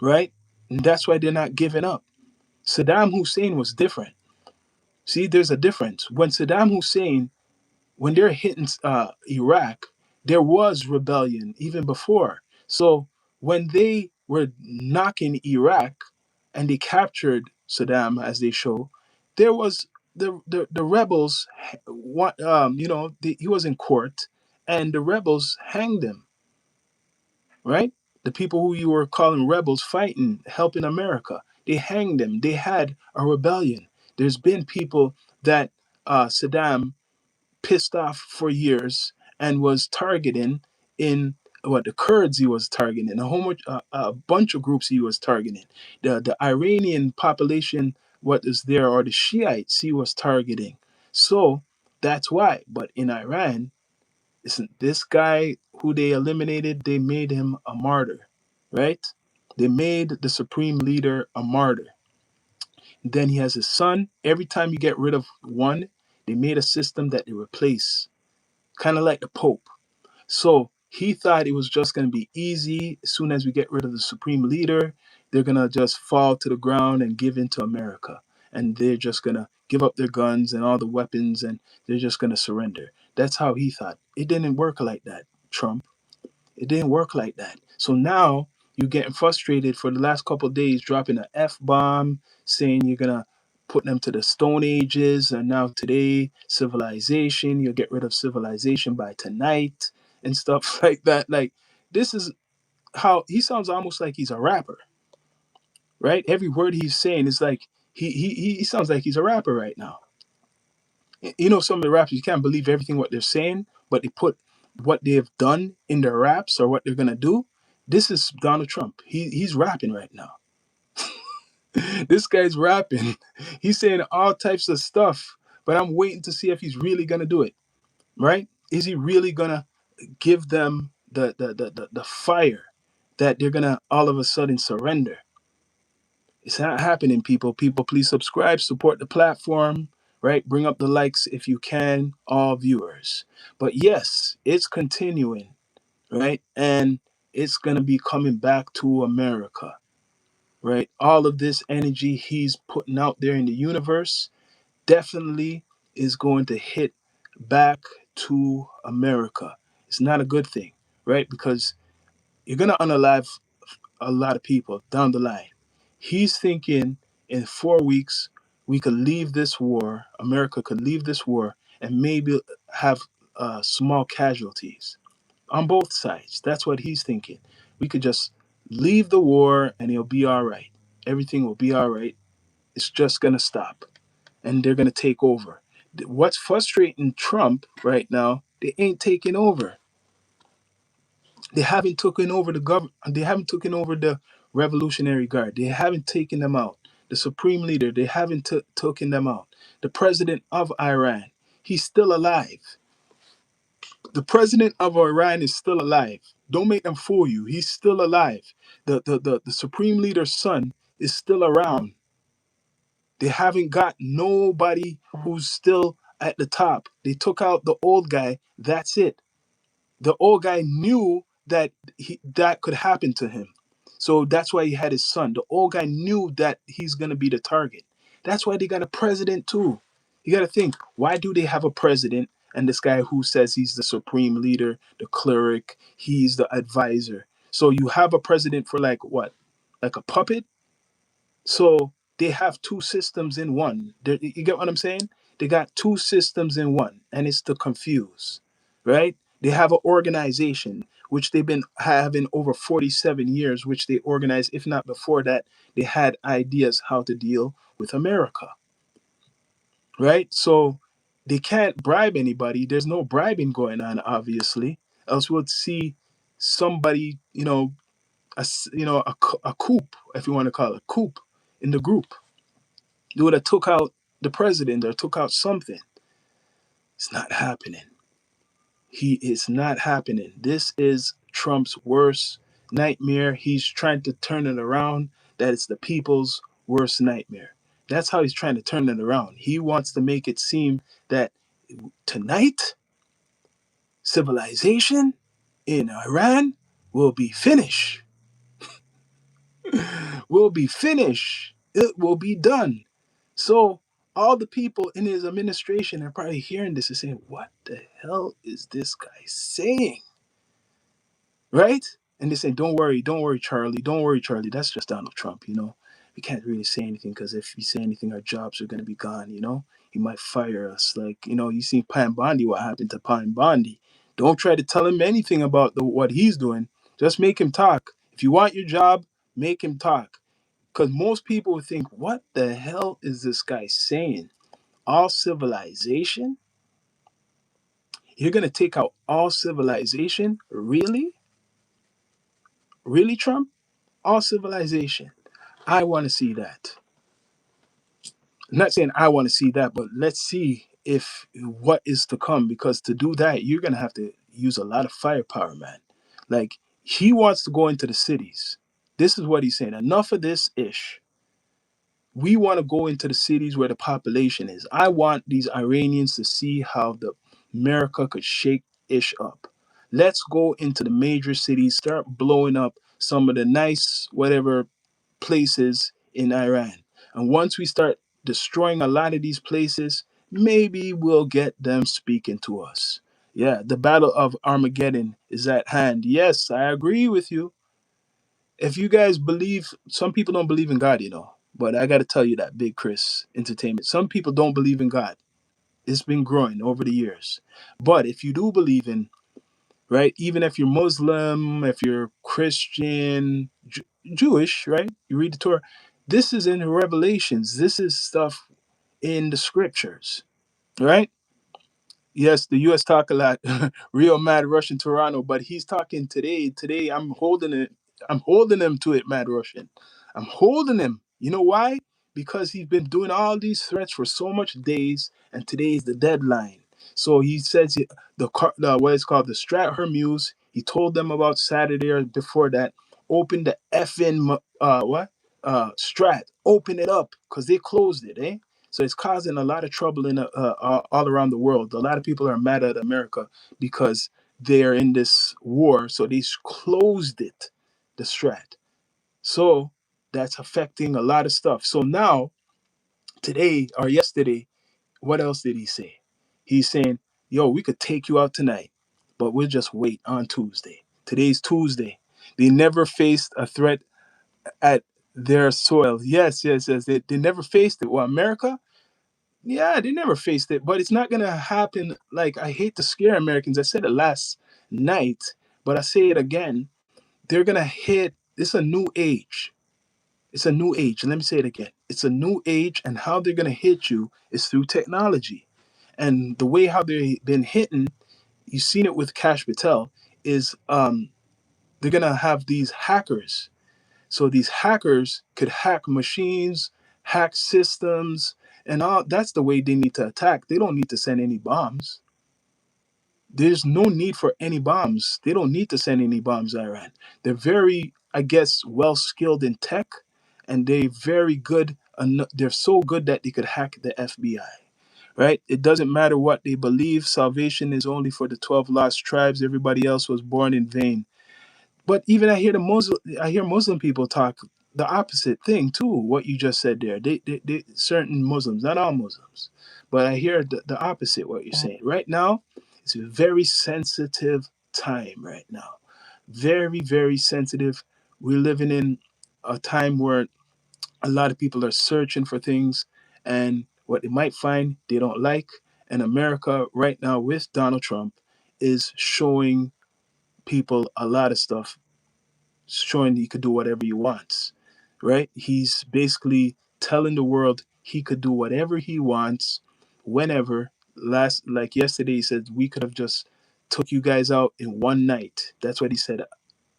right? And that's why they're not giving up. Saddam Hussein was different. See, there's a difference. When Saddam Hussein, when they're hitting Iraq, there was rebellion even before. So when they were knocking Iraq and they captured Saddam, as they show, there was the rebels. He was in court, and the rebels hanged him. Right, the people who you were calling rebels fighting, helping America, they hanged them. They had a rebellion. There's been people that Saddam pissed off for years and was targeting in what the Kurds he was targeting, a bunch of groups he was targeting, the Iranian population, what is there, or the Shiites he was targeting. So that's why. But in Iran, listen, this guy who they eliminated, they made him a martyr, right? They made the supreme leader a martyr. Then he has his son. Every time you get rid of one, they made a system that they replace, kind of like the Pope. So he thought it was just going to be easy. As soon as we get rid of the supreme leader, they're going to just fall to the ground and give in to America. And they're just going to give up their guns and all the weapons and they're just going to surrender. That's how he thought. It didn't work like that, Trump. It didn't work like that. So now you're getting frustrated for the last couple of days, dropping an F bomb, saying you're going to put them to the Stone Ages. And now today, civilization, you'll get rid of civilization by tonight and stuff like that. Like, this is how he sounds, almost like he's a rapper, right? Every word he's saying is like he sounds like he's a rapper right now. You know, some of the rappers, you can't believe everything what they're saying, but they put what they have done in their raps or what they're gonna do. This is Donald Trump. He's rapping right now. This guy's rapping. He's saying all types of stuff, but I'm waiting to see if he's really gonna do it. Right? Is he really gonna give them the fire that they're gonna all of a sudden surrender. It's not happening, people. People, please subscribe, support the platform, right? Bring up the likes if you can, all viewers. But yes, it's continuing, right? And it's gonna be coming back to America, right? All of this energy he's putting out there in the universe definitely is going to hit back to America. It's not a good thing, right? Because you're gonna unalive a lot of people down the line. He's thinking in 4 weeks we could leave this war, America could leave this war, and maybe have small casualties on both sides. That's what he's thinking. We could just leave the war and it'll be all right. Everything will be all right. It's just gonna stop, and they're gonna take over. What's frustrating Trump right now? They ain't taking over. They haven't taken over the government. They haven't taken over the Revolutionary Guard. They haven't taken them out. The supreme leader, they haven't taken them out. The president of Iran, he's still alive. The president of Iran is still alive. Don't make them fool you. He's still alive. The supreme leader's son is still around. They haven't got nobody who's still at the top. They took out the old guy. That's it. The old guy knew that that could happen to him. So that's why he had his son. The old guy knew that he's going to be the target. That's why they got a president too. You got to think, why do they have a president and this guy who says he's the supreme leader, the cleric, he's the advisor. So you have a president for like what? Like a puppet? So they have two systems in one. You get what I'm saying? They got two systems in one, and it's to confuse, right? They have an organization which they've been having over 47 years, which they organized. If not before that, they had ideas how to deal with America, right? So they can't bribe anybody. There's no bribing going on, obviously. Else we'll see somebody, a coup, if you want to call it a coup, in the group. They would have took out the president or took out something. It's not happening. He is not happening. This is Trump's worst nightmare. He's trying to turn it around. That it's the people's worst nightmare. That's how he's trying to turn it around. He wants to make it seem that tonight, civilization in Iran will be finished. Will be finished. It will be done. So all the people in his administration are probably hearing this and saying, "What the hell is this guy saying?" Right? And they say, don't worry, Charlie, don't worry, Charlie. That's just Donald Trump, you know. We can't really say anything because if we say anything, our jobs are going to be gone, you know. He might fire us. Like, you know, you see Pine Bondi, what happened to Pine Bondi. Don't try to tell him anything about what he's doing. Just make him talk. If you want your job, make him talk. Because most people would think, what the hell is this guy saying? All civilization? You're going to take out all civilization? Really? Really, Trump? All civilization. I want to see that. I'm not saying I want to see that, but let's see if what is to come, because to do that, you're going to have to use a lot of firepower, man. Like, he wants to go into the cities. This is what he's saying. Enough of this ish. We want to go into the cities where the population is. I want these Iranians to see how the America could shake ish up. Let's go into the major cities, start blowing up some of the nice whatever places in Iran. And once we start destroying a lot of these places, maybe we'll get them speaking to us. Yeah, the battle of Armageddon is at hand. Yes, I agree with you. If you guys believe, some people don't believe in God, you know. But I got to tell you that, Big Chris Entertainment. Some people don't believe in God. It's been growing over the years. But if you do believe in, right, even if you're Muslim, if you're Christian, Jewish, right, you read the Torah, this is in the Revelations. This is stuff in the scriptures, right? Yes, the U.S. talk a lot, real mad Russian Toronto, but he's talking today. Today, I'm holding it. I'm holding him to it, mad Russian. I'm holding him. You know why? Because he's been doing all these threats for so much days, and today is the deadline. So he says the what is called the Strat Hermuse. He told them about Saturday or before that. Open the effing what Strat. Open it up because they closed it, eh? So it's causing a lot of trouble in all around the world. A lot of people are mad at America because they're in this war. So they closed it, the Strat. So that's affecting a lot of stuff. So now, today or yesterday, what else did he say? He's saying, yo, we could take you out tonight, but we'll just wait on Tuesday. Today's Tuesday. They never faced a threat at their soil. Yes, yes, yes. They never faced it. Well, America, yeah, they never faced it, but it's not going to happen. Like, I hate to scare Americans. I said it last night, but I say it again. They're going to hit, it's a new age. It's a new age. Let me say it again. It's a new age, and how they're going to hit you is through technology. And the way how they've been hitting, you've seen it with Cash Patel, is they're going to have these hackers. So these hackers could hack machines, hack systems, and all. That's the way they need to attack. They don't need to send any bombs. There's no need for any bombs. They don't need to send any bombs, Iran. They're very, I guess, well skilled in tech, and they're very good. They're so good that they could hack the FBI, right? It doesn't matter what they believe. Salvation is only for the 12 lost tribes. Everybody else was born in vain. But even I hear Muslim people talk the opposite thing too. What you just said there, they certain Muslims, not all Muslims, but I hear the opposite. What you're saying right now, it's a very sensitive time right now. Very, very sensitive. We're living in a time where a lot of people are searching for things, and what they might find they don't like. And America right now with Donald Trump is showing people a lot of stuff, showing he could do whatever he wants, right? He's basically telling the world he could do whatever he wants, whenever. Last, like yesterday, he said we could have just took you guys out in one night. That's what he said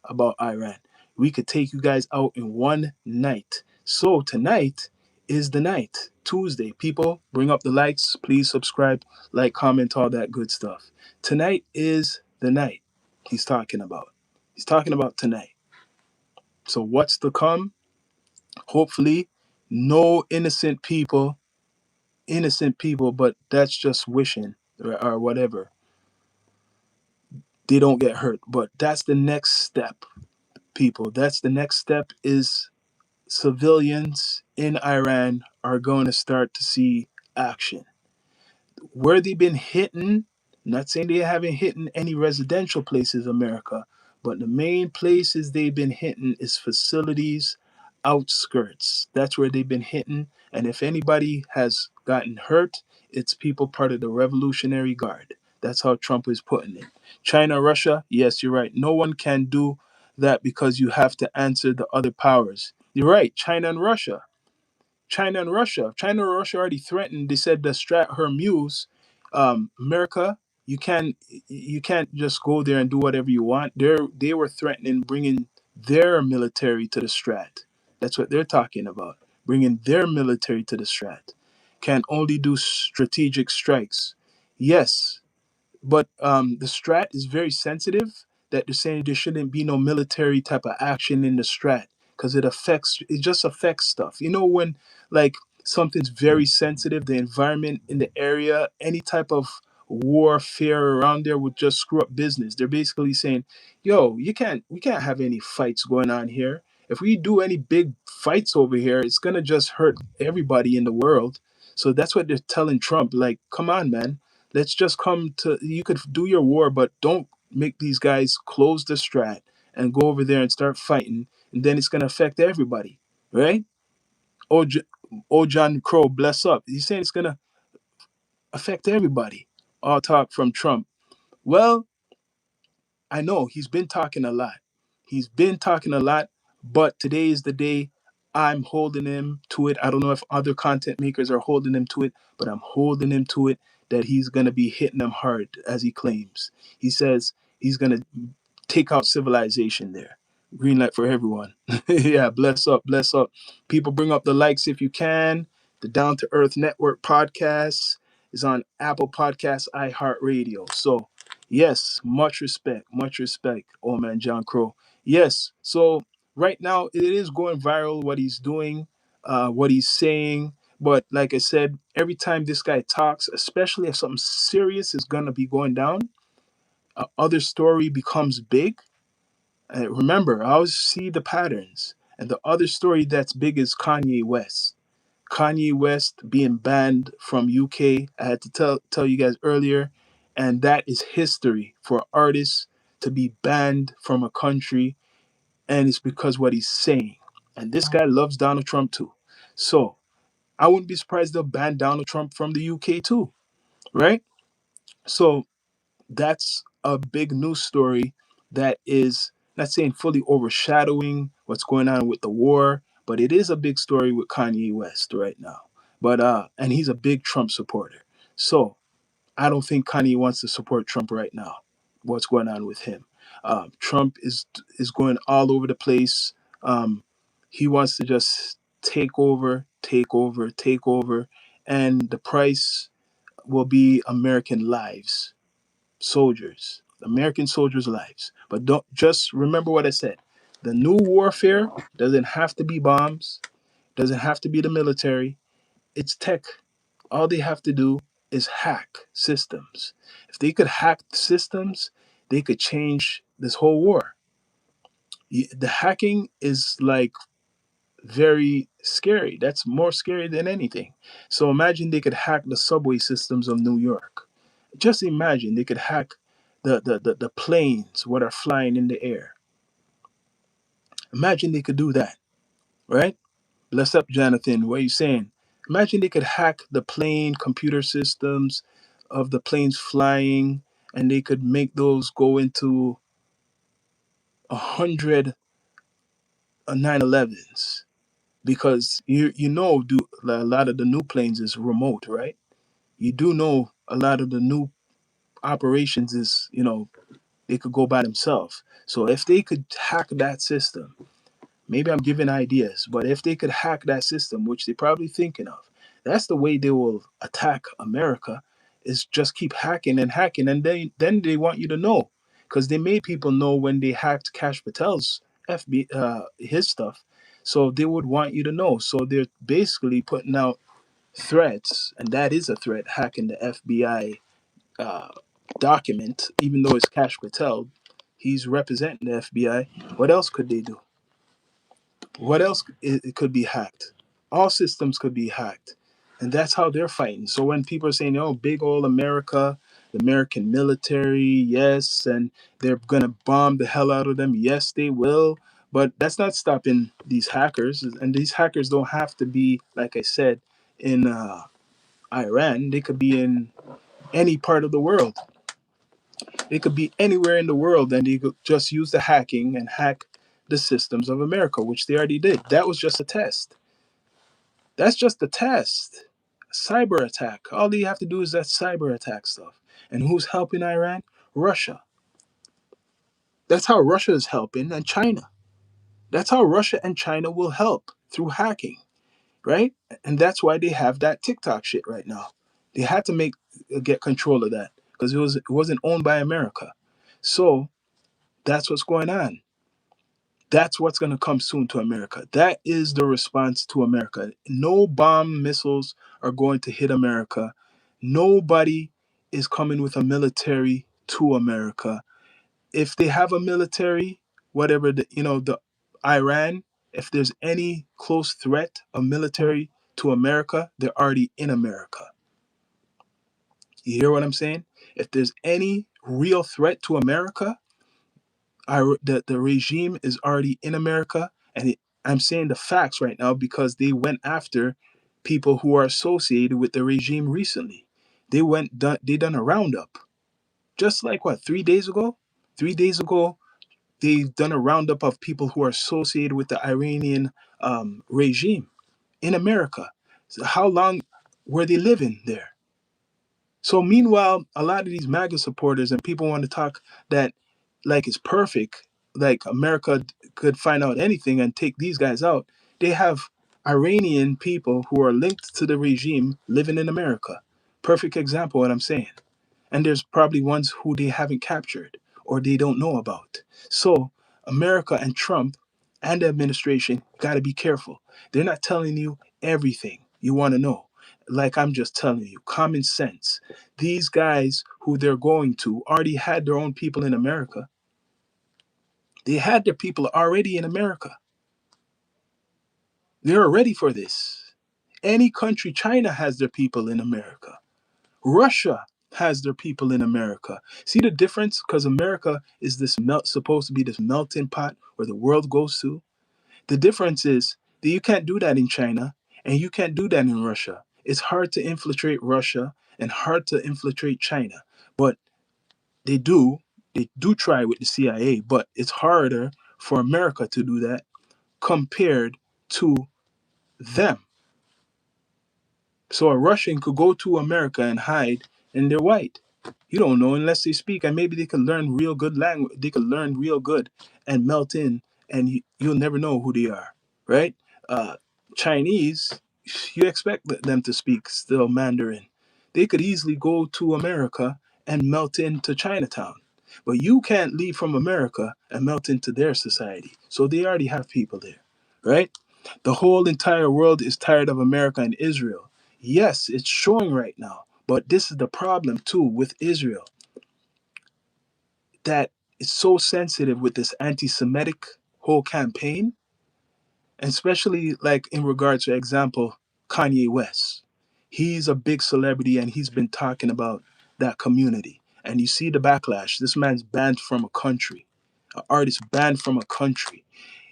about Iran. We could take you guys out in one night. So tonight is the night, Tuesday. People, bring up the likes. Please subscribe, like, comment, all that good stuff. Tonight is the night he's talking about. He's talking about tonight. So what's to come? Hopefully, no innocent people, but that's just wishing, or whatever. They don't get hurt. But that's the next step, people. That's the next step is civilians in Iran are going to start to see action. Where they've been hitting, not saying they haven't hit any residential places, America, but the main places they've been hitting is facilities, outskirts. That's where they've been hitting. And if anybody has gotten hurt, it's people part of the Revolutionary Guard. That's how Trump is putting it. China, Russia, yes, you're right. No one can do that because you have to answer the other powers. You're right. China and Russia. China and Russia. China and Russia already threatened. They said the Strat Hormuz, America, you can't just go there and do whatever you want. They were threatening bringing their military to the Strat. That's what they're talking about. Bringing their military to the Strat. Can only do strategic strikes. Yes, but the Strat is very sensitive. That they're saying there shouldn't be no military type of action in the Strat because it just affects stuff. You know, when like something's very sensitive, the environment in the area, any type of warfare around there would just screw up business. They're basically saying, yo, we can't have any fights going on here. If we do any big fights over here, it's gonna just hurt everybody in the world. So that's what they're telling Trump. Like, come on, man, let's just come to, you could do your war, but don't make these guys close the Strat and go over there and start fighting, and then it's going to affect everybody, right? Oh, oh, John Crow, bless up. He's saying it's going to affect everybody. All talk from Trump. Well, I know he's been talking a lot. He's been talking a lot, but today is the day I'm holding him to it. I don't know if other content makers are holding him to it, but I'm holding him to it that he's going to be hitting them hard, as he claims. He says he's going to take out civilization there. Green light for everyone. Yeah, bless up, bless up. People, bring up the likes if you can. The Down to Earth Network podcast is on Apple Podcasts, iHeartRadio. So, yes, much respect, oh man, John Crow. Yes, so right now it is going viral what he's doing, what he's saying. But like I said, every time this guy talks, especially if something serious is gonna be going down, other story becomes big. Remember, I always see the patterns. And the other story that's big is Kanye West. Kanye West being banned from UK. I had to tell you guys earlier, and that is history for artists to be banned from a country, and it's because what he's saying. And this guy loves Donald Trump too. So I wouldn't be surprised they'll ban Donald Trump from the UK too, right? So that's a big news story that is not saying fully overshadowing what's going on with the war, but it is a big story with Kanye West right now. But and he's a big Trump supporter. So I don't think Kanye wants to support Trump right now. What's going on with him? Trump is going all over the place. He wants to just take over, take over, take over, and the price will be American lives, soldiers, American soldiers' lives. But don't just remember what I said. The new warfare doesn't have to be bombs, doesn't have to be the military. It's tech. All they have to do is hack systems. If they could hack systems, they could change this whole war. The hacking is like very scary. That's more scary than anything. So imagine they could hack the subway systems of New York. Just imagine they could hack the planes what are flying in the air. Imagine they could do that, right? Bless up, Jonathan. What are you saying? Imagine they could hack the plane computer systems of the planes flying, and they could make those go into 100 911s, because you know a lot of the new planes is remote, right? You do know a lot of the new operations is, they could go by themselves. So if they could hack that system, maybe I'm giving ideas, but if they could hack that system, which they're probably thinking of, that's the way they will attack America, is just keep hacking and hacking. And then they want you to know, because they made people know when they hacked Cash Patel's his stuff. So they would want you to know. So they're basically putting out threats, and that is a threat, hacking the FBI uh, document, even though it's Cash Patel. He's representing the FBI. What else could they do? What else it could be hacked? All systems could be hacked. And that's how they're fighting. So when people are saying, oh, big old America, the American military, yes, and they're going to bomb the hell out of them, yes, they will. But that's not stopping these hackers. And these hackers don't have to be, like I said, in Iran. They could be in any part of the world. They could be anywhere in the world, and they could just use the hacking and hack the systems of America, which they already did. That was just a test. That's just a test. Cyber attack. All you have to do is that cyber attack stuff. And who's helping Iran? Russia. That's how Russia is helping, and China. That's how Russia and China will help, through hacking, right? And that's why they have that TikTok shit right now. They had to get control of that because it wasn't owned by America. So that's what's going on. That's what's going to come soon to America. That is the response to America. No bomb missiles are going to hit America. Nobody is coming with a military to America. If they have a military, whatever the Iran, if there's any close threat of military to America, they're already in America. You hear what I'm saying? If there's any real threat to America, the regime is already in America, and I'm saying the facts right now because they went after people who are associated with the regime recently. They done a roundup, just like what 3 days ago. 3 days ago, they've done a roundup of people who are associated with the Iranian regime in America. So how long were they living there? So meanwhile, a lot of these MAGA supporters and people want to talk that like it's perfect, like America could find out anything and take these guys out. They have Iranian people who are linked to the regime living in America. Perfect example of what I'm saying. And there's probably ones who they haven't captured or they don't know about. So America and Trump and the administration got to be careful. They're not telling you everything you want to know. Like I'm just telling you, common sense. These guys who they're going to already had their own people in America. They had their people already in America. They're ready for this. Any country, China has their people in America. Russia has their people in America. See the difference? Because America is this supposed to be this melting pot where the world goes to. The difference is that you can't do that in China and you can't do that in Russia. It's hard to infiltrate Russia and hard to infiltrate China. But they do. They do try with the CIA, but it's harder for America to do that compared to them. So a Russian could go to America and hide, and they're white. You don't know unless they speak, and maybe they can learn real good language. They can learn real good and melt in, and you'll never know who they are, right? Uh, Chinese, you expect them to speak still Mandarin. They could easily go to America and melt into Chinatown, but you can't leave from America and melt into their society. So they already have people there, right? The whole entire world is tired of America and Israel. Yes, it's showing right now. But this is the problem too with Israel, that it's so sensitive with this anti-Semitic whole campaign, and especially like in regards to example Kanye West. He's a big celebrity and he's been talking about that community. And you see the backlash. This man's banned from a country. An artist banned from a country.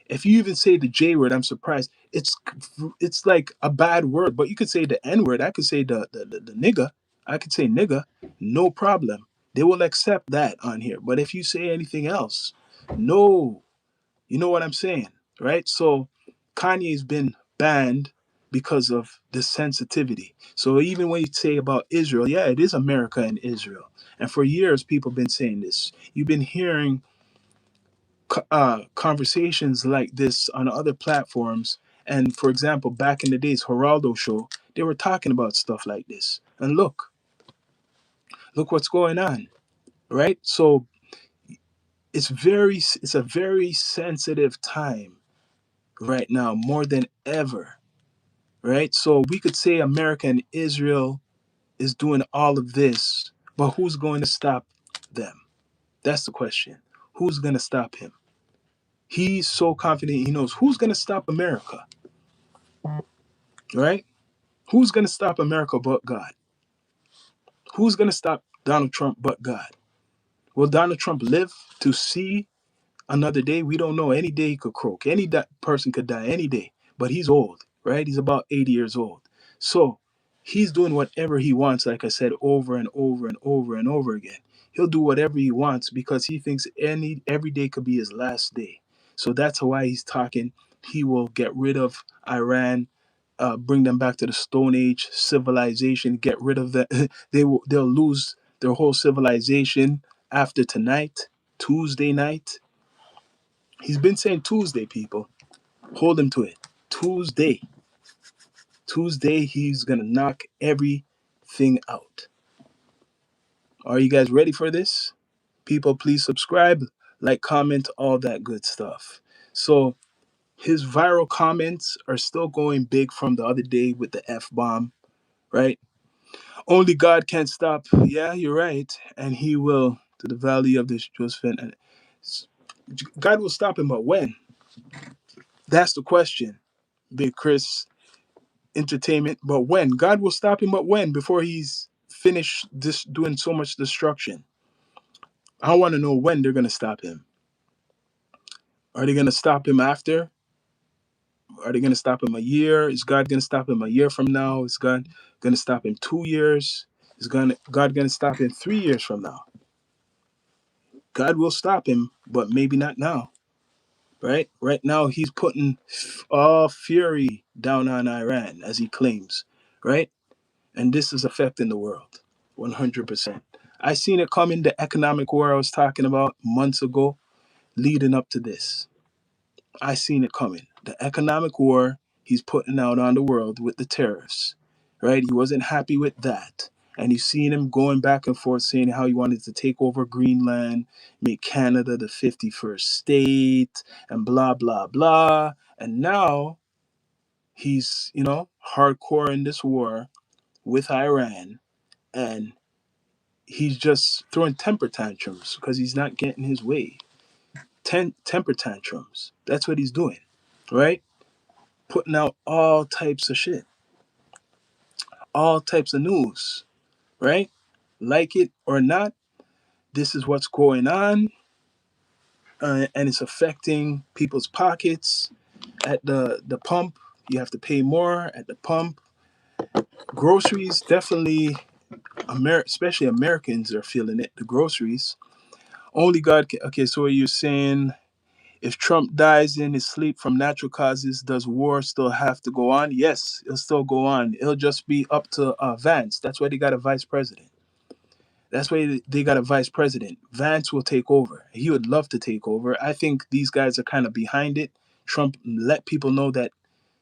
If you even say the J word, I'm surprised. It's like a bad word, but you could say the N word. I could say the nigga. I could say nigga, no problem. They will accept that on here. But if you say anything else, no. You know what I'm saying, right? So Kanye's been banned because of the sensitivity. So even when you say about Israel, yeah, it is America and Israel. And for years, people have been saying this. You've been hearing conversations like this on other platforms. And for example, back in the days, Geraldo show, they were talking about stuff like this. And look what's going on, right? So it's a very sensitive time right now, more than ever, right? So we could say America and Israel is doing all of this, but who's going to stop them? That's the question. Who's going to stop him? He's so confident he knows who's going to stop America, right? Who's going to stop America but God? Who's going to stop Donald Trump but God? Will Donald Trump live to see another day? We don't know. Any day he could croak. Any person could die any day. But he's old, right? He's about 80 years old. So he's doing whatever he wants, like I said, over and over and over and over again. He'll do whatever he wants because he thinks every day could be his last day. So that's why he's talking. He will get rid of Iran, bring them back to the Stone Age civilization, get rid of that. They'll lose their whole civilization after tonight, Tuesday night. He's been saying Tuesday, people. Hold him to it. Tuesday. Tuesday, he's going to knock everything out. Are you guys ready for this? People, please subscribe, like, comment, all that good stuff. So, his viral comments are still going big from the other day with the F bomb, right? Only God can stop. Yeah, you're right. And he will to the valley of this Joseph. And God will stop him, but when? That's the question, Big Chris Entertainment. But when? God will stop him, but when? Before he's finished this doing so much destruction. I want to know when they're going to stop him. Are they going to stop him after? Are they going to stop him a year? Is God going to stop him a year from now? Is God going to stop him 2 years? Is God going to stop him 3 years from now? God will stop him, but maybe not now, right? Right now, he's putting all fury down on Iran, as he claims, right? And this is affecting the world 100%. I seen it coming, the economic war I was talking about months ago, leading up to this. I seen it coming. The economic war he's putting out on the world with the tariffs, right? He wasn't happy with that. And you seen him going back and forth saying how he wanted to take over Greenland, make Canada the 51st state, and blah, blah, blah. And now he's, hardcore in this war with Iran. And he's just throwing temper tantrums because he's not getting his way. Temper tantrums. That's what he's doing, right? Putting out all types of shit, all types of news, right? Like it or not, this is what's going on, and it's affecting people's pockets. At the pump, you have to pay more at the pump. Groceries, definitely, especially Americans are feeling it. The groceries. Only God can. Okay, so you're saying if Trump dies in his sleep from natural causes, does war still have to go on? Yes, it'll still go on. It'll just be up to Vance. That's why they got a vice president. That's why they got a vice president. Vance will take over. He would love to take over. I think these guys are kind of behind it. Trump let people know that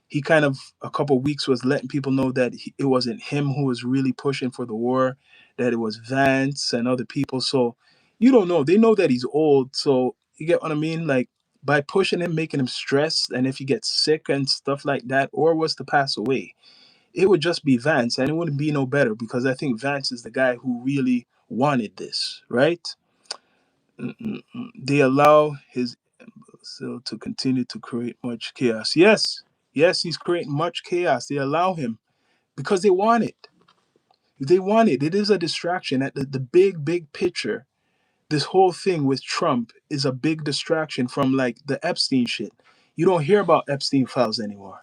he kind of a couple of weeks was letting people know that it wasn't him who was really pushing for the war, that it was Vance and other people. So you don't know. They know that he's old. So you get what I mean? Like by pushing him, making him stressed, and if he gets sick and stuff like that, or was to pass away, it would just be Vance, and it wouldn't be no better because I think Vance is the guy who really wanted this, right? They allow his so to continue to create much chaos. Yes, yes, he's creating much chaos. They allow him because they want it. They want it. It is a distraction. At the big picture, this whole thing with Trump is a big distraction from like the Epstein shit. You don't hear about Epstein files anymore.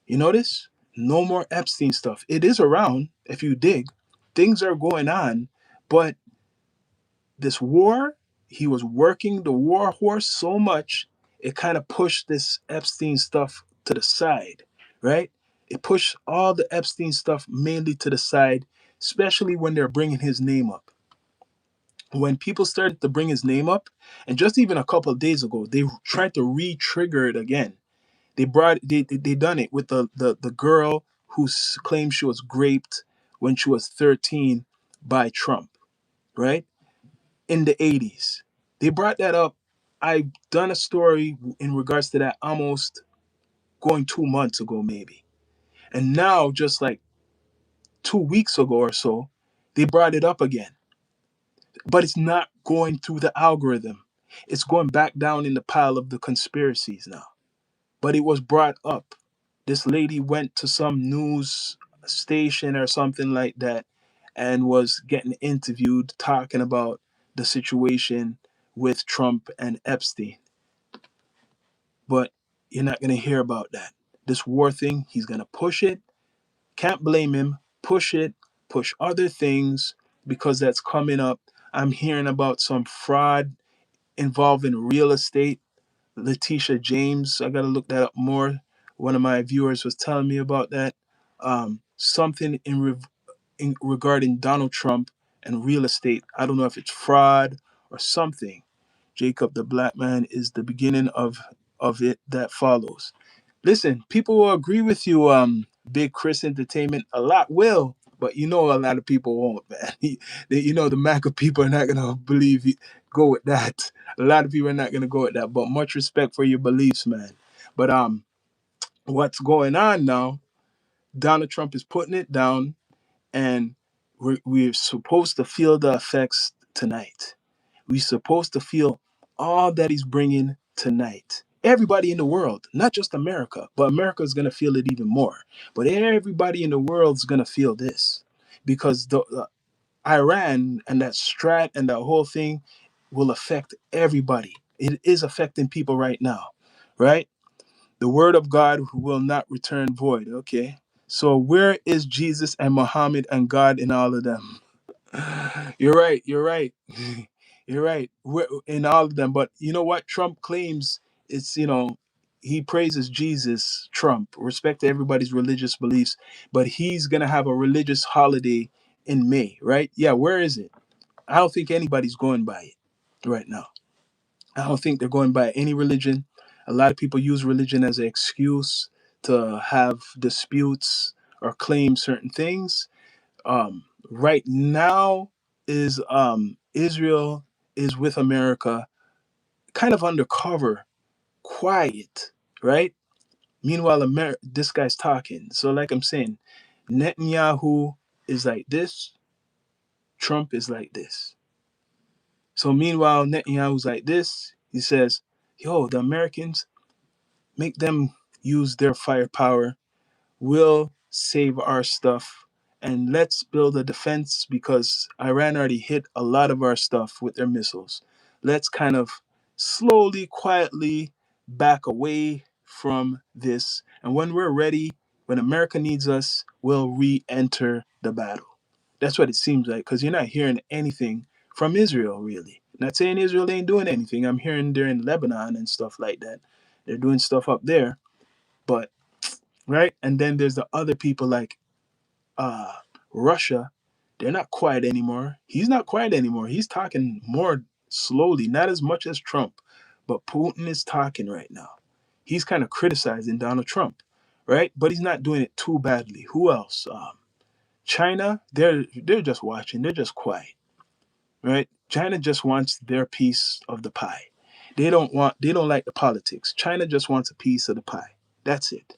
You notice? No more Epstein stuff. It is around if you dig. Things are going on, but this war, he was working the war horse so much, it kind of pushed this Epstein stuff to the side, right? It pushed all the Epstein stuff mainly to the side, especially when they're bringing his name up. When people started to bring his name up, and just even a couple of days ago, they tried to re-trigger it again. They done it with the girl who claimed she was raped when she was 13 by Trump, right? In the 80s. They brought that up. I've done a story in regards to that almost going 2 months ago, maybe. And now, just like 2 weeks ago or so, they brought it up again. But it's not going through the algorithm. It's going back down in the pile of the conspiracies now. But it was brought up. This lady went to some news station or something like that and was getting interviewed talking about the situation with Trump and Epstein. But you're not going to hear about that. This war thing, he's going to push it. Can't blame him. Push it, push other things because that's coming up. I'm hearing about some fraud involving real estate. Letitia James, I got to look that up more. One of my viewers was telling me about that. Something in regarding Donald Trump and real estate. I don't know if it's fraud or something. Jacob the Black Man is the beginning of it that follows. Listen, people will agree with you, Big Chris Entertainment. A lot will, but a lot of people won't, man. The MAGA people are not gonna go with that. A lot of people are not gonna go with that. But much respect for your beliefs, man. But what's going on now? Donald Trump is putting it down, and we're supposed to feel the effects tonight. We're supposed to feel all that he's bringing tonight. Everybody in the world, not just America, but America is going to feel it even more. But everybody in the world is going to feel this because the Iran and that strat and that whole thing will affect everybody. It is affecting people right now, right? The word of God will not return void. Okay. So where is Jesus and Muhammad and God in all of them? You're right. You're right. You're right. We're in all of them. But you know what? Trump claims it's, he praises Jesus, Trump, respect to everybody's religious beliefs, but he's going to have a religious holiday in May, right? Yeah, where is it? I don't think anybody's going by it right now. I don't think they're going by any religion. A lot of people use religion as an excuse to have disputes or claim certain things. Right now is Israel is with America, kind of undercover, quiet, right? Meanwhile, this guy's talking. So, like I'm saying, Netanyahu is like this, Trump is like this. So, meanwhile, Netanyahu's like this. He says, yo, the Americans, make them use their firepower. We'll save our stuff. And let's build a defense because Iran already hit a lot of our stuff with their missiles. Let's kind of slowly, quietly back away from this. And when we're ready, when America needs us, we'll re enter the battle. That's what it seems like because you're not hearing anything from Israel, really. Not saying Israel ain't doing anything. I'm hearing they're in Lebanon and stuff like that. They're doing stuff up there. But right? And then there's the other people like uh Russia. They're not quiet anymore. He's not quiet anymore. He's talking more slowly, not as much as Trump, but Putin is talking right now. He's kind of criticizing Donald Trump, right? But he's not doing it too badly. Who else? China. They're just watching. They're just quiet, right? China just wants their piece of the pie. They don't like the politics. China just wants a piece of the pie. That's it.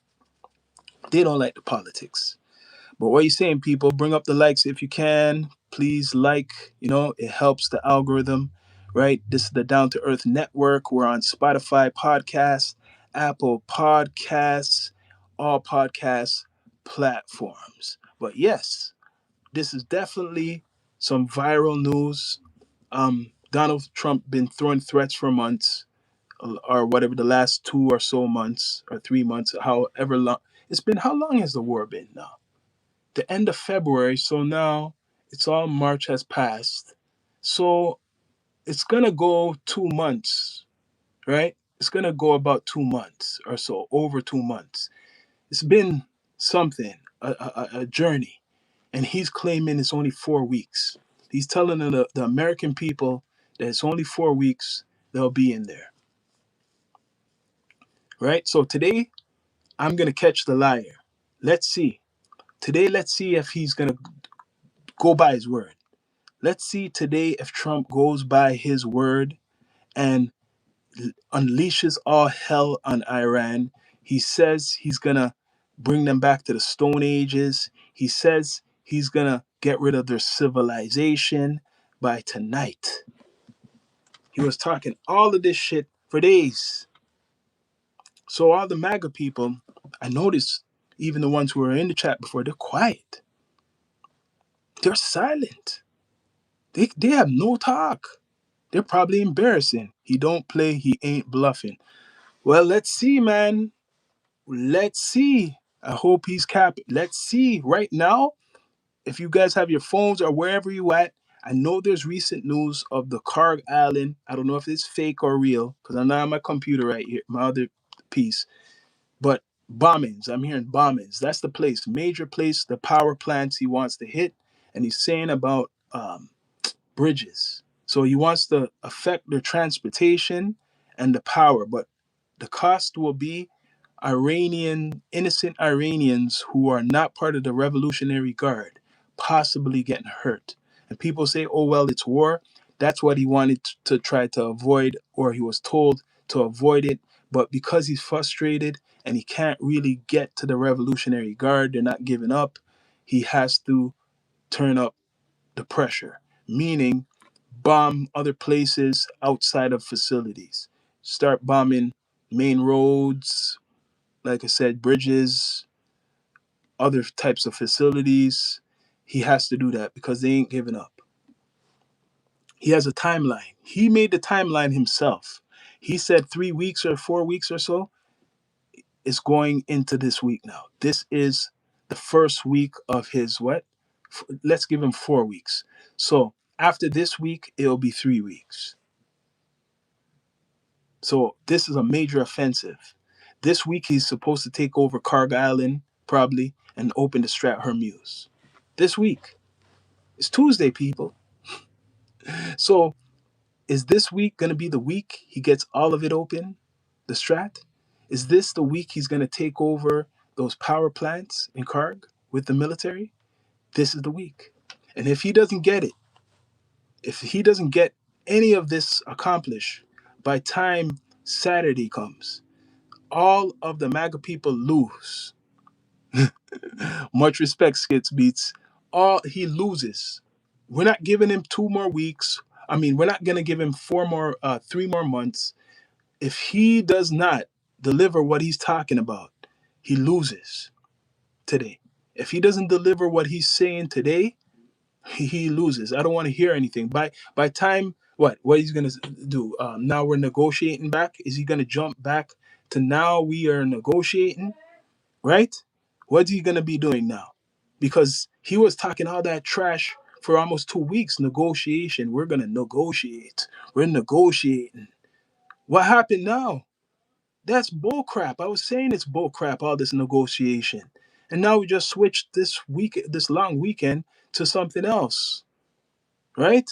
They don't like the politics. But what are you saying, people? Bring up the likes if you can. Please like, it helps the algorithm, right? This is the Down to Earth Network. We're on Spotify Podcasts, Apple Podcasts, all podcast platforms. But yes, this is definitely some viral news. Donald Trump been throwing threats for months, or whatever the last 2 or so months or 3 months, however long. It's been, how long has the war been now? The end of February. So now it's all March has passed. So it's gonna go 2 months, right? It's gonna go about 2 months or so, over 2 months. It's been something, a journey, and he's claiming it's only 4 weeks. He's telling the American people that it's only 4 weeks they'll be in there, right? So today I'm gonna catch the liar. Let's see. Today, let's see if he's gonna go by his word. Let's see today if Trump goes by his word and unleashes all hell on Iran. He says he's going to bring them back to the Stone Ages. He says he's going to get rid of their civilization by tonight. He was talking all of this shit for days. So, all the MAGA people, I noticed, even the ones who were in the chat before, they're quiet. They're silent. They have no talk. They're probably embarrassing. He don't play, he ain't bluffing. Well, let's see, man. Let's see. I hope he's capping. Let's see. Right now, if you guys have your phones or wherever you at, I know there's recent news of the Karg Island. I don't know if it's fake or real, because I'm not on my computer right here, my other piece. But bombings. I'm hearing bombings. That's the place, major place, the power plants he wants to hit. And he's saying about bridges. So he wants to affect their transportation and the power, but the cost will be innocent Iranians who are not part of the Revolutionary Guard possibly getting hurt. And people say, oh, well, it's war. That's what he wanted to try to avoid, or he was told to avoid it. But because he's frustrated and he can't really get to the Revolutionary Guard, they're not giving up, he has to turn up the pressure, meaning bomb other places outside of facilities. Start bombing main roads, like I said, bridges, other types of facilities. He has to do that because they ain't giving up. He has a timeline. He made the timeline himself. He said 3 weeks or 4 weeks or so. It's going into this week now. This is the first week of his what? Let's give him 4 weeks. So after this week, it'll be 3 weeks. So this is a major offensive. This week he's supposed to take over Karg Island, probably, and open the Strat Hormuz. This week. It's Tuesday, people. So is this week going to be the week he gets all of it open? The Strat? Is this the week he's going to take over those power plants in Karg with the military? This is the week. And if he doesn't get it, if he doesn't get any of this accomplished by time Saturday comes, all of the MAGA people lose. Much respect, Skits Beats. All he loses. We're not giving him 2 more weeks. I mean, we're not gonna give him 3 more months. If he does not deliver what he's talking about, he loses today. If he doesn't deliver what he's saying today, he loses. I don't want to hear anything. By time what he's gonna do? Now we're negotiating back. Is he gonna jump back to now we are negotiating? Right? What's he gonna be doing now? Because he was talking all that trash for almost 2 weeks. Negotiation. We're gonna negotiate. We're negotiating. What happened now? That's bullcrap. I was saying it's bullcrap, all this negotiation. And now we just switched this long weekend to something else. Right?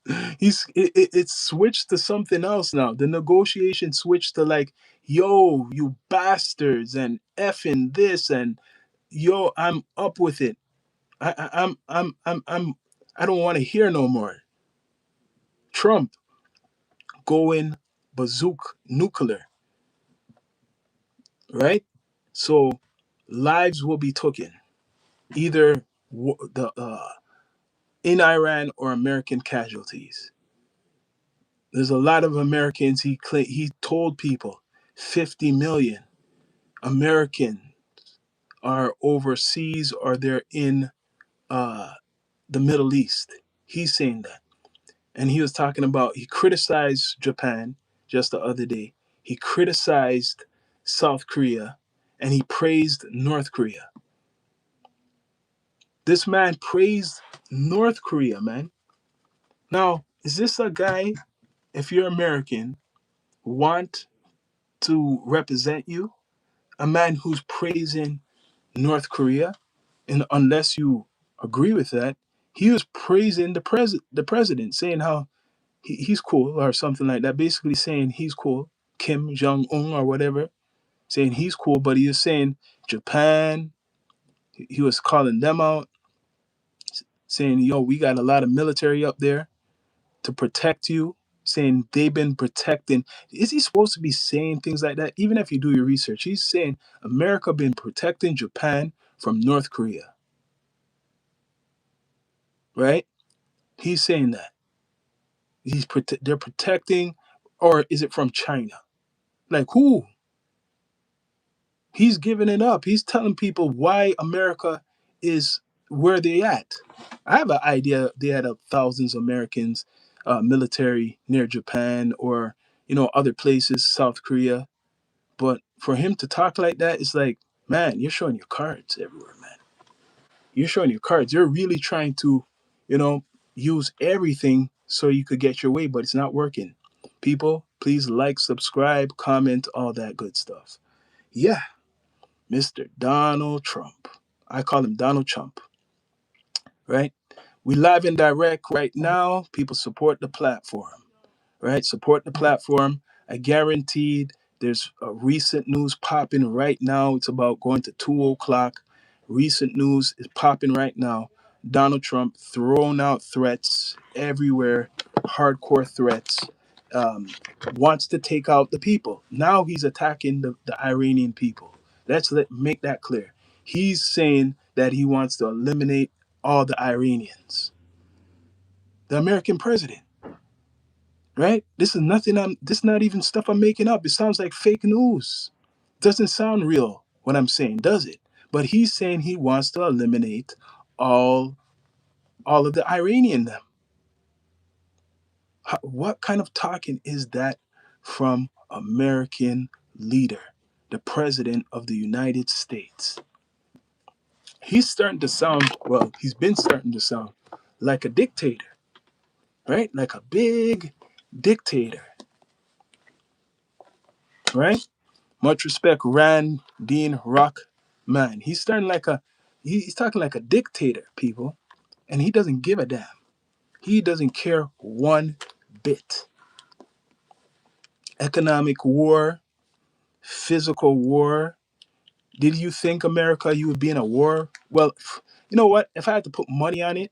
It's switched to something else now. The negotiation switched to like, yo, you bastards, and effing this, and yo, I'm up with it. I don't want to hear no more. Trump going bazooka nuclear, right? So lives will be taken, either the in Iran or American casualties. There's a lot of Americans. He told people 50 million Americans are overseas or they're in uh, the Middle East. He's saying that. And he was talking about, he criticized Japan just the other day. He criticized South Korea and he praised North Korea. This man praised North Korea, man. Now, is this a guy, if you're American, want to represent you? A man who's praising North Korea? And unless you agree with that, he was praising the president, saying how he's cool or something like that. Basically saying he's cool, Kim Jong Un or whatever, saying he's cool, but he was saying Japan. He was calling them out, saying, "Yo, we got a lot of military up there to protect you." Saying they've been protecting. Is he supposed to be saying things like that? Even if you do your research, he's saying America been protecting Japan from North Korea, right? He's saying that. They're protecting, or is it from China? Like who? He's giving it up. He's telling people why America is where they at. I have an idea they had thousands of Americans military near Japan or other places, South Korea. But for him to talk like that, it's like, man, you're showing your cards everywhere, man. You're showing your cards. You're really trying to, you know, use everything so you could get your way, but it's not working. People, please like, subscribe, comment, all that good stuff. Yeah, Mr. Donald Trump. I call him Donald Trump, right? We live and direct right now. People support the platform, right? Support the platform. I guaranteed there's a recent news popping right now. It's about going to 2 o'clock. Recent news is popping right now. Donald Trump throwing out threats everywhere, hardcore threats. Um, Wants to take out the people. Now he's attacking the Iranian people. Make that clear. He's saying that he wants to eliminate all the Iranians. The American president, right? This is nothing. This is not even stuff I'm making up. It sounds like fake news. Doesn't sound real what I'm saying, does it? But he's saying he wants to eliminate all all of the Iranian them. What kind of talking is that from American leader, the president of the United States? He's starting to sound, well, he's been starting to sound like a dictator, right? Like a big dictator, right? Much respect, Rand Dean Rock, man. He's talking like a dictator, people, and he doesn't give a damn. He doesn't care one bit. Economic war, physical war. Did you think America you would be in a war? Well, You know what? If I had to put money on it,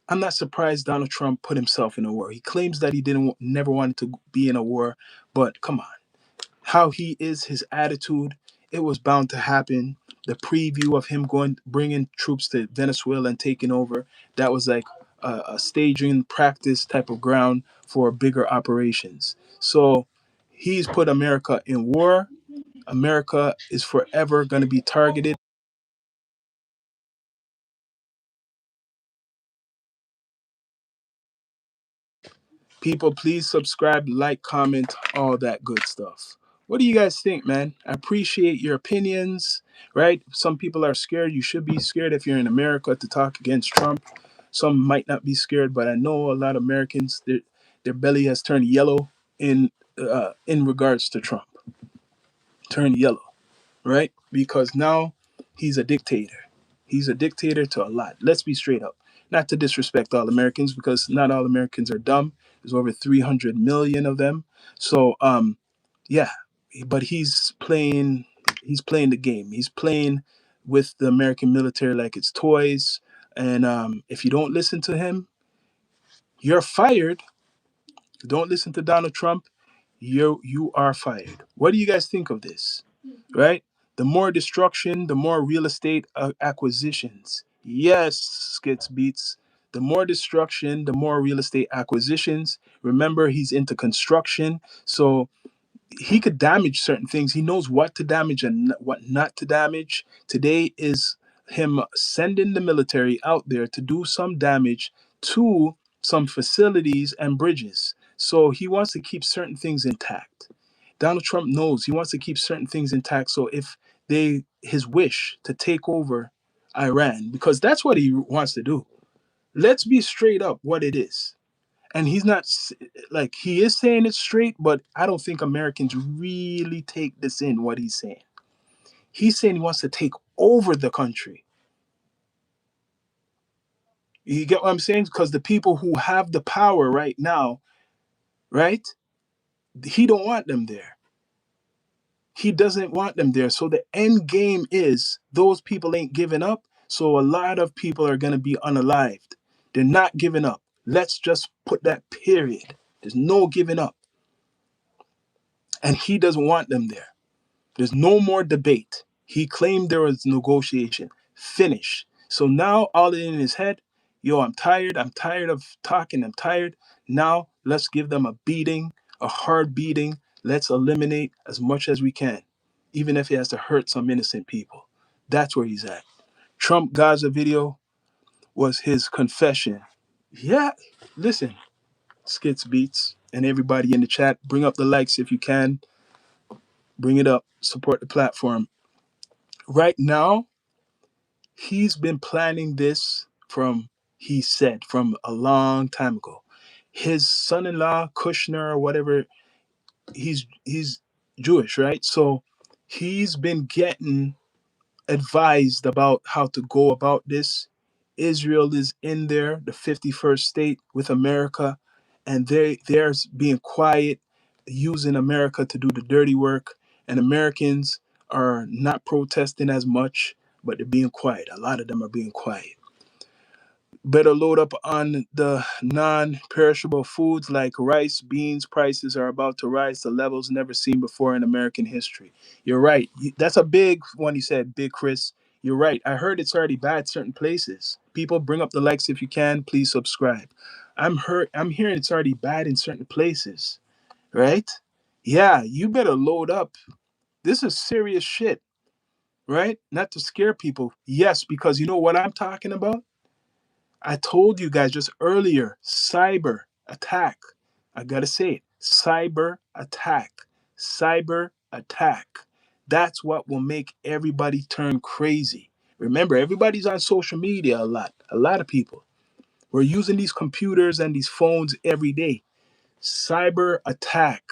I'm not surprised Donald Trump put himself in a war. He claims that he didn't never wanted to be in a war, but come on, how he is, his attitude, it was bound to happen. The preview of him going bringing troops to Venezuela and taking over, that was like a staging practice type of ground for bigger operations. So he's put America in war. America is forever going to be targeted. People, please subscribe, like, comment, all that good stuff. What do you guys think, man? I appreciate your opinions, right? Some people are scared. You should be scared if you're in America to talk against Trump. Some might not be scared, but I know a lot of Americans, their belly has turned yellow in regards to Trump. Turned yellow, right? Because now he's a dictator. He's a dictator to a lot. Let's be straight up. Not to disrespect all Americans, because not all Americans are dumb. There's over 300 million of them. So, yeah, but he's playing the game. He's playing with the American military like it's toys. And if you don't listen to him, you're fired. Don't listen to Donald Trump. You are fired. What do you guys think of this? Right? The more destruction, the more real estate acquisitions. Yes, Skits Beats. The more destruction, the more real estate acquisitions. Remember, he's into construction, so he could damage certain things. He knows what to damage and what not to damage. Today is him sending the military out there to do some damage to some facilities and bridges. So he wants to keep certain things intact. Donald Trump knows he wants to keep certain things intact. So if his wish to take over Iran, because that's what he wants to do. Let's be straight up what it is. And he's not like, he is saying it straight, but I don't think Americans really take this in what he's saying. He's saying he wants to take over the country. You get what I'm saying? Because the people who have the power right now, right? He don't want them there. He doesn't want them there. So the end game is those people ain't giving up. So a lot of people are going to be unalived. They're not giving up. Let's just put that period. There's no giving up. And he doesn't want them there. There's no more debate. He claimed there was negotiation. Finish. So now all in his head, yo, I'm tired. I'm tired of talking. I'm tired. Now let's give them a beating, a hard beating. Let's eliminate as much as we can, even if it has to hurt some innocent people. That's where he's at. Trump Gaza video was his confession. Yeah, listen, Skits Beats and everybody in the chat, bring up the likes if you can. Bring it up. Support the platform. Right now, he's been planning this he said, from a long time ago. His son-in-law, Kushner or whatever, he's Jewish, right? So he's been getting advised about how to go about this. Israel is in there, the 51st state with America, and they're being quiet, using America to do the dirty work. And Americans are not protesting as much, but they're being quiet. A lot of them are being quiet. Better load up on the non-perishable foods like rice, beans. Prices are about to rise to levels never seen before in American history. You're right. That's a big one you said, Big Chris. You're right. I heard it's already bad certain places. People, bring up the likes if you can. Please subscribe. I'm hearing it's already bad in certain places, right? Yeah, you better load up. This is serious shit, right? Not to scare people. Yes, because you know what I'm talking about? I told you guys just earlier, cyber attack. I gotta say it, cyber attack. Cyber attack. That's what will make everybody turn crazy. Remember, everybody's on social media a lot. A lot of people. We're using these computers and these phones every day. Cyber attack.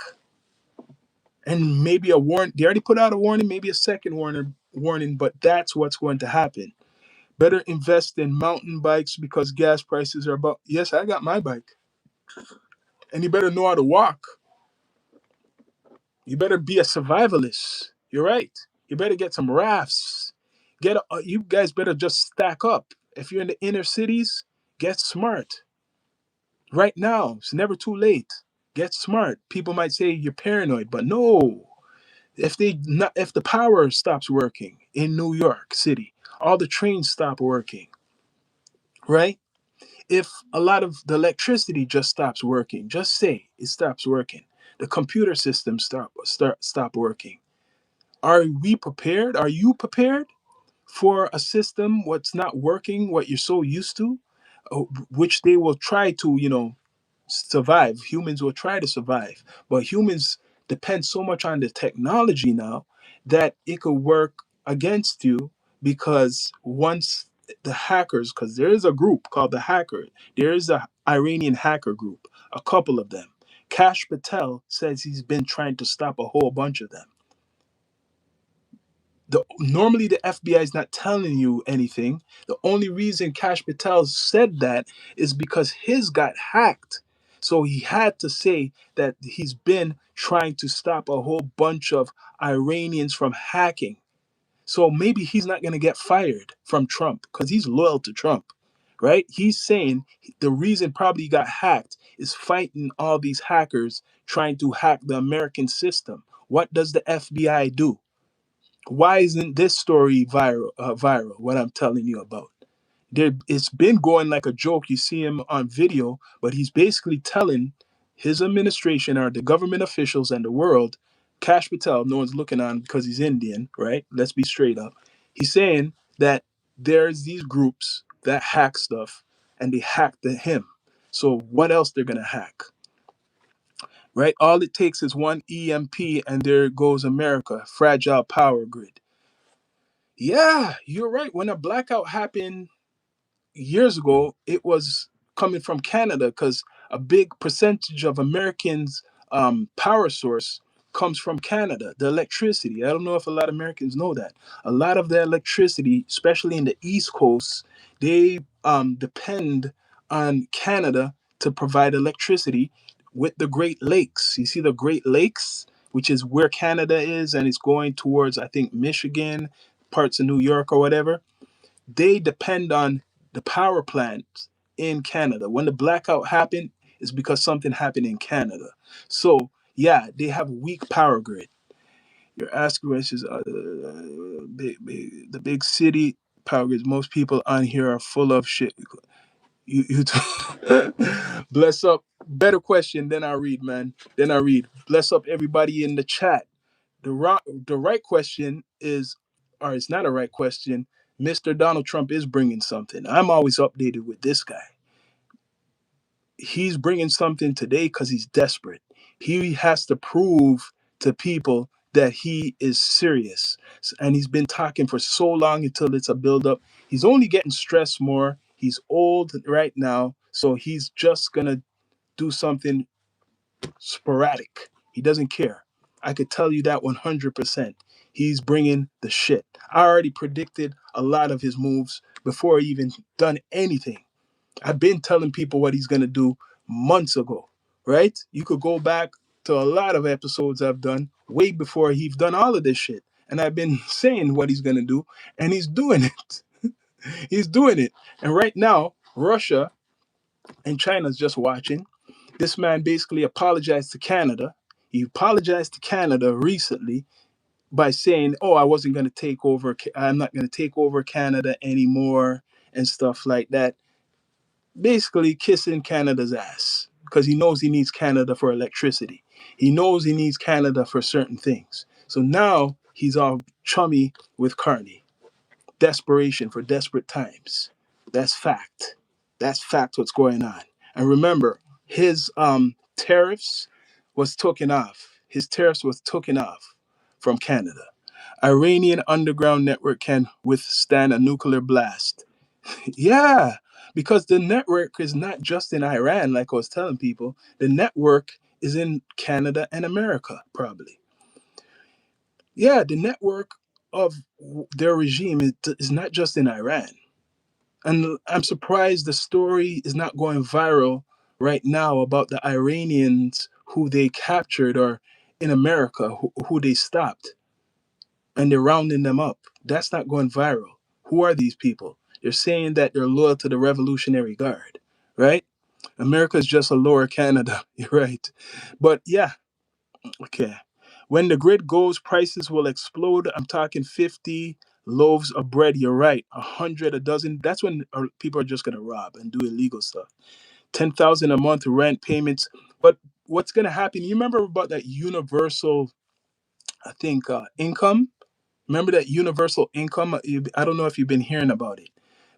And maybe a warning. They already put out a warning, maybe a second warning, but that's what's going to happen. Better invest in mountain bikes because gas prices are about. Yes, I got my bike. And you better know how to walk. You better be a survivalist. You're right. You better get some rafts. You guys better just stack up. If you're in the inner cities, get smart. Right now, it's never too late. Get smart. People might say you're paranoid, but no. If the power stops working in New York City, all the trains stop working, right? If a lot of the electricity just stops working, just say it stops working, the computer systems stop working. Are we prepared? Are you prepared for a system what's not working, what you're so used to, uh, which they will try to, survive. Humans will try to survive, but humans depend so much on the technology now that it could work against you, because once the hackers, because there is a group called the hacker, there is a Iranian hacker group, a couple of them. Kash Patel says he's been trying to stop a whole bunch of them. Normally the FBI is not telling you anything. The only reason Kash Patel said that is because his got hacked. So he had to say that he's been trying to stop a whole bunch of Iranians from hacking. So maybe he's not going to get fired from Trump because he's loyal to Trump, right? He's saying the reason probably he got hacked is fighting all these hackers trying to hack the American system. What does the FBI do? Why isn't this story viral, what I'm telling you about? It's been going like a joke. You see him on video, but he's basically telling his administration or the government officials and the world, Kash Patel, no one's looking on because he's Indian, right? Let's be straight up. He's saying that there's these groups that hack stuff and they hacked him. So what else they're gonna hack? Right? All it takes is one EMP and there goes America, fragile power grid. Yeah, you're right. When a blackout happened years ago, it was coming from Canada because a big percentage of Americans' power source comes from Canada, the electricity. I don't know if a lot of Americans know that. A lot of the electricity, especially in the East Coast, they depend on Canada to provide electricity with the Great Lakes. You see the Great Lakes, which is where Canada is, and it's going towards, I think, Michigan, parts of New York or whatever. They depend on the power plants in Canada. When the blackout happened, it's because something happened in Canada. So yeah, they have weak power grid. You're asking questions. The big city power grids. Most people on here are full of shit. You bless up. Better question than I read, man. Then I read. Bless up everybody in the chat. The right question is, or it's not a right question. Mr. Donald Trump is bringing something. I'm always updated with this guy. He's bringing something today because he's desperate. He has to prove to people that he is serious. And he's been talking for so long until it's a buildup. He's only getting stressed more. He's old right now. So he's just going to do something sporadic. He doesn't care. I could tell you that 100%. He's bringing the shit. I already predicted a lot of his moves before he even done anything. I've been telling people what he's going to do months ago, right? You could go back to a lot of episodes I've done way before he's done all of this shit. And I've been saying what he's going to do, and he's doing it. He's doing it. And right now, Russia and China's just watching. This man basically apologized to Canada. He apologized to Canada recently by saying, "Oh, I wasn't going to take over. I'm not going to take over Canada anymore," and stuff like that. Basically, kissing Canada's ass because he knows he needs Canada for electricity. He knows he needs Canada for certain things. So now he's all chummy with Carney. Desperation for desperate times. That's fact. That's fact what's going on. And remember, his tariffs was taken off. His tariffs was taken off from Canada. Iranian underground network can withstand a nuclear blast. Yeah, because the network is not just in Iran, like I was telling people. The network is in Canada and America, probably. Yeah, the network of their regime is not just in Iran. And I'm surprised the story is not going viral right now about the Iranians who they captured or in America who they stopped and they're rounding them up. That's not going viral. Who are these people? They're saying that they're loyal to the Revolutionary Guard, right? America is just a lower Canada. You're right. But yeah, okay. When the grid goes, prices will explode. I'm talking 50 loaves of bread. You're right. 100 a dozen. That's when people are just gonna rob and do illegal stuff. 10,000 a month rent payments. But what's gonna happen? You remember about that universal, I think, income? Remember that universal income? I don't know if you've been hearing about it,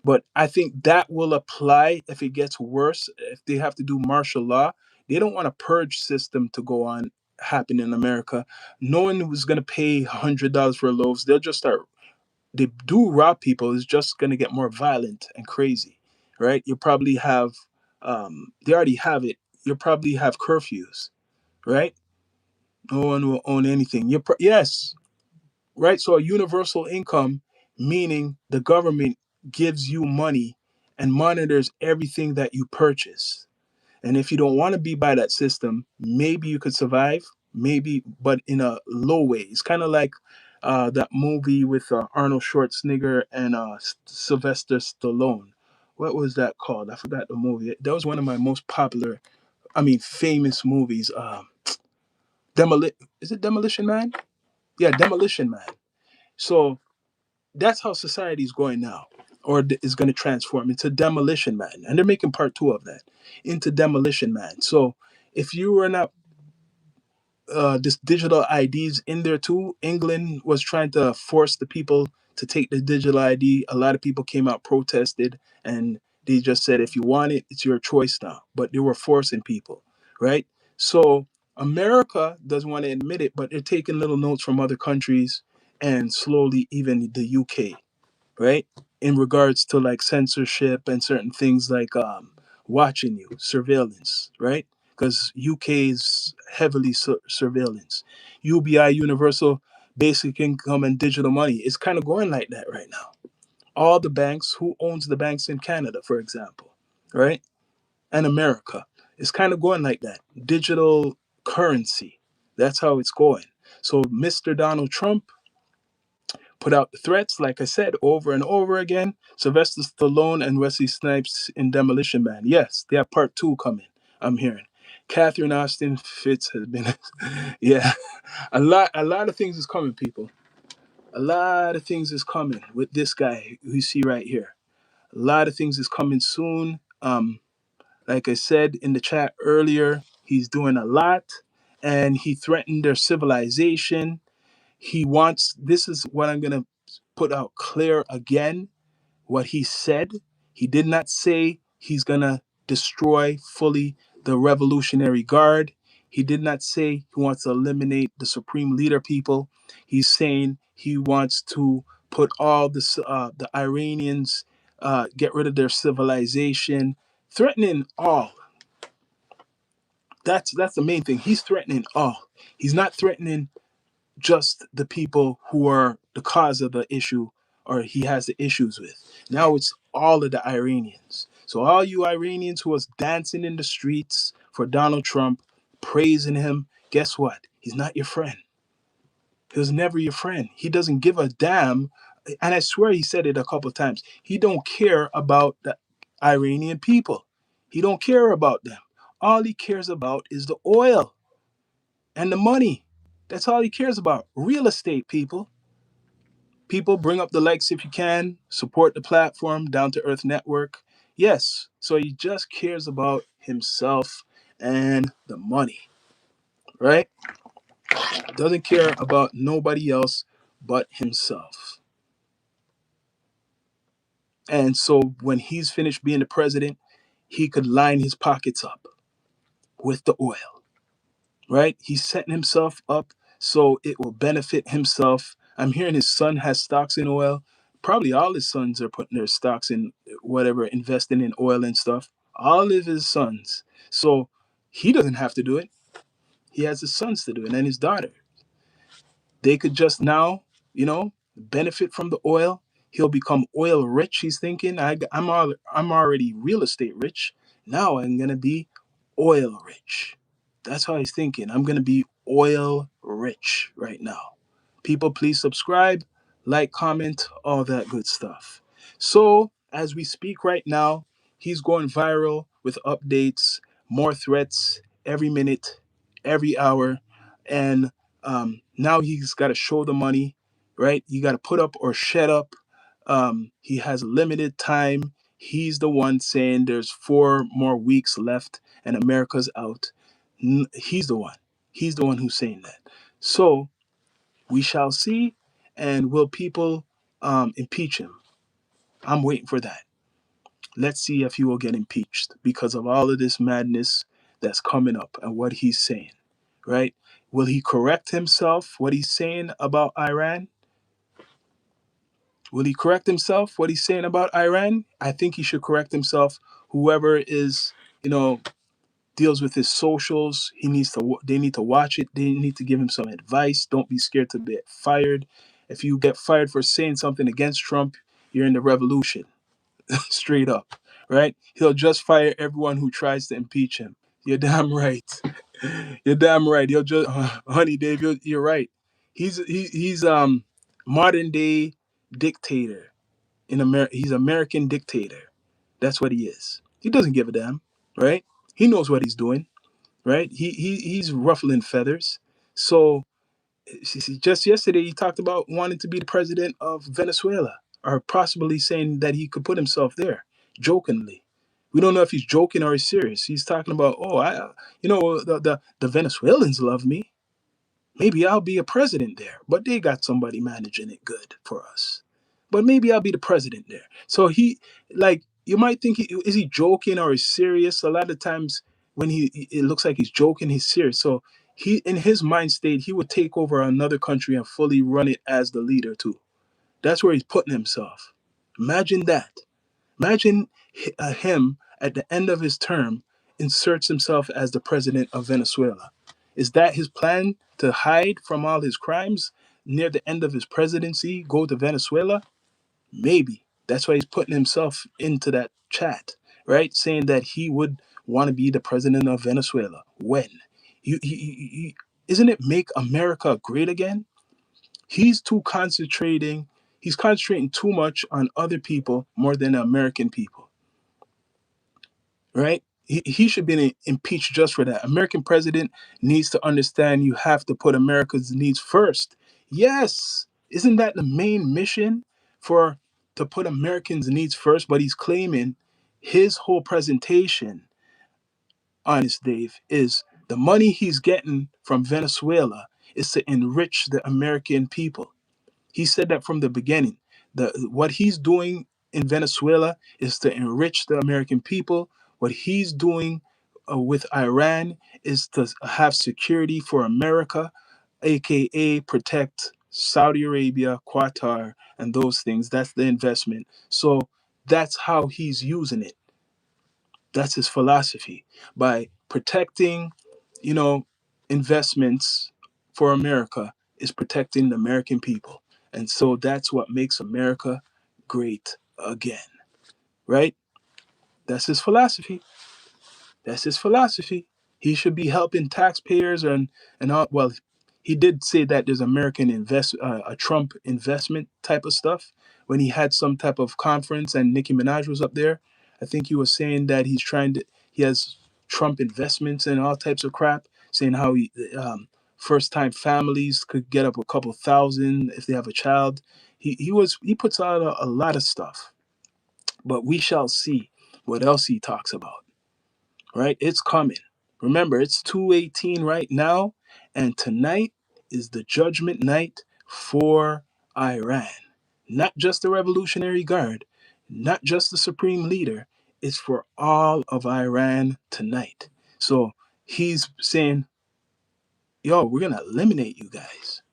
but I think that will apply if it gets worse. If they have to do martial law, they don't want a purge system to go on happen in America. No one who's going to pay $100 for loaves. They'll just start. They do rob people. It's just going to get more violent and crazy, right? You probably have. They already have it. You probably have curfews, right? No one will own anything. Yes, right? So a universal income, meaning the government gives you money and monitors everything that you purchase. And if you don't want to be by that system, maybe you could survive, maybe, but in a low way. It's kind of like that movie with Arnold Schwarzenegger and Sylvester Stallone. What was that called? I forgot the movie. That was one of my most popular, I mean, famous movies. Is it Demolition Man? Yeah, Demolition Man. So that's how society is going now, or is going to transform into Demolition Man, and they're making part two of that, into Demolition Man. So if you were not this digital IDs in there too, England was trying to force the people to take the digital ID. A lot of people came out protested, and they just said, if you want it, it's your choice now. But they were forcing people, right? So America doesn't want to admit it, but they're taking little notes from other countries, and slowly even the UK, right? In regards to like censorship and certain things like watching you, surveillance, right? Because UK is heavily surveillance. UBI, Universal Basic Income and Digital Money, is kind of going like that right now. All the banks, who owns the banks in Canada, for example, right? And America, it's kind of going like that. Digital currency, that's how it's going. So Mr. Donald Trump put out the threats, like I said, over and over again. Sylvester Stallone and Wesley Snipes in Demolition Man. Yes, they have part two coming, I'm hearing. Catherine Austin Fitz has been, yeah, a lot of things is coming, people. A lot of things is coming with this guy who you see right here. A lot of things is coming soon. Like I said in the chat earlier, he's doing a lot, and he threatened their civilization. He wants, this is what I'm going to put out clear again, what he said. He did not say he's going to destroy fully the Revolutionary Guard. He did not say he wants to eliminate the Supreme Leader people. He's saying he wants to put all the Iranians, get rid of their civilization, threatening all. That's the main thing. He's threatening all. He's not threatening just the people who are the cause of the issue, or he has the issues with. Now it's all of the Iranians. So all you Iranians who was dancing in the streets for Donald Trump, praising him, guess what? He's not your friend. He was never your friend. He doesn't give a damn. And I swear he said it a couple of times. He don't care about the Iranian people. He don't care about them. All he cares about is the oil and the money. That's all he cares about. Real estate, people. People, bring up the likes if you can. Support the platform, Down to Earth Network. Yes, so he just cares about himself and the money, right? Doesn't care about nobody else but himself. And so when he's finished being the president, he could line his pockets up with the oil, right? He's setting himself up so it will benefit himself. I'm hearing his son has stocks in oil. Probably all his sons are putting their stocks in whatever, investing in oil and stuff. All of his sons. So he doesn't have to do it. He has his sons to do it and his daughter. They could just now, benefit from the oil. He'll become oil rich. He's thinking, I'm already real estate rich. Now I'm gonna be oil rich. That's how he's thinking. I'm gonna be oil rich right now. People, please subscribe, like, comment, all that good stuff. So As we speak right now, he's going viral with updates, more threats every minute, every hour. And now he's got to show the money, right? You got to put up or shut up. He has limited time. He's the one saying there's 4 more weeks left and America's out. He's the one. He's the one who's saying that. So we shall see. And will people impeach him? I'm waiting for that. Let's see if he will get impeached because of all of this madness that's coming up and what he's saying, right? Will he correct himself, what he's saying about Iran? Will he correct himself, what he's saying about Iran? I think he should correct himself. Whoever is, you know, deals with his socials, they need to watch it. They need to give him some advice. Don't be scared to get fired. If you get fired for saying something against Trump, you're in the revolution. Straight up, right? He'll just fire everyone who tries to impeach him. You're damn right. You're damn right. He'll just, honey, Dave, you're right. He's modern day dictator in America. He's American dictator. That's what he is. He doesn't give a damn, right? He knows what he's doing, right? He's ruffling feathers. So just yesterday he talked about wanting to be the president of Venezuela, or possibly saying that he could put himself there, jokingly. We don't know if he's joking or he's serious. He's talking about, oh, the Venezuelans love me. Maybe I'll be a president there, but they got somebody managing it good for us. But maybe I'll be the president there. So like, you might think, is he joking or is serious? A lot of times when it looks like he's joking, he's serious. So in his mind state, he would take over another country and fully run it as the leader too. That's where he's putting himself. Imagine that. Imagine him at the end of his term inserts himself as the president of Venezuela. Is that his plan, to hide from all his crimes near the end of his presidency, go to Venezuela? Maybe. That's why he's putting himself into that chat, right? Saying that he would want to be the president of Venezuela. When? Isn't it make America great again? He's too concentrating. He's concentrating too much on other people more than American people, right? He should be impeached just for that. American president needs to understand you have to put America's needs first. Yes, isn't that the main mission, for to put Americans' needs first? But he's claiming his whole presentation, honest Dave, is the money he's getting from Venezuela is to enrich the American people. He said that from the beginning. What he's doing in Venezuela is to enrich the American people. What he's doing with Iran is to have security for America, aka protect Saudi Arabia, Qatar, and those things. That's the investment. So that's how he's using it. That's his philosophy. By protecting, you know, investments for America is protecting the American people. And so that's what makes America great again, right? That's his philosophy. That's his philosophy. He should be helping taxpayers and all. Well, he did say that there's a Trump investment type of stuff when he had some type of conference and Nicki Minaj was up there. I think he was saying that he has Trump investments and all types of crap, saying how first time families could get up a couple thousand if they have a child. He puts out a lot of stuff, but we shall see what else he talks about, right? It's coming. Remember, it's 2:18 right now, and tonight is the judgment night for Iran. Not just the Revolutionary Guard, not just the supreme leader, it's for all of Iran tonight. So he's saying, yo, we're going to eliminate you guys.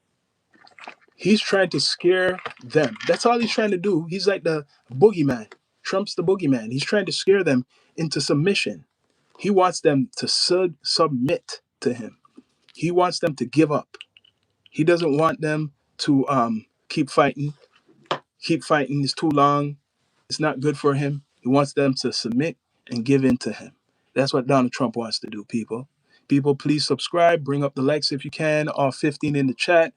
He's trying to scare them. That's all he's trying to do. He's like the boogeyman. Trump's the boogeyman. He's trying to scare them into submission. He wants them to submit to him. He wants them to give up. He doesn't want them to keep fighting. Keep fighting is too long. It's not good for him. He wants them to submit and give in to him. That's what Donald Trump wants to do, people. People, please subscribe. Bring up the likes if you can. All 15 in the chat.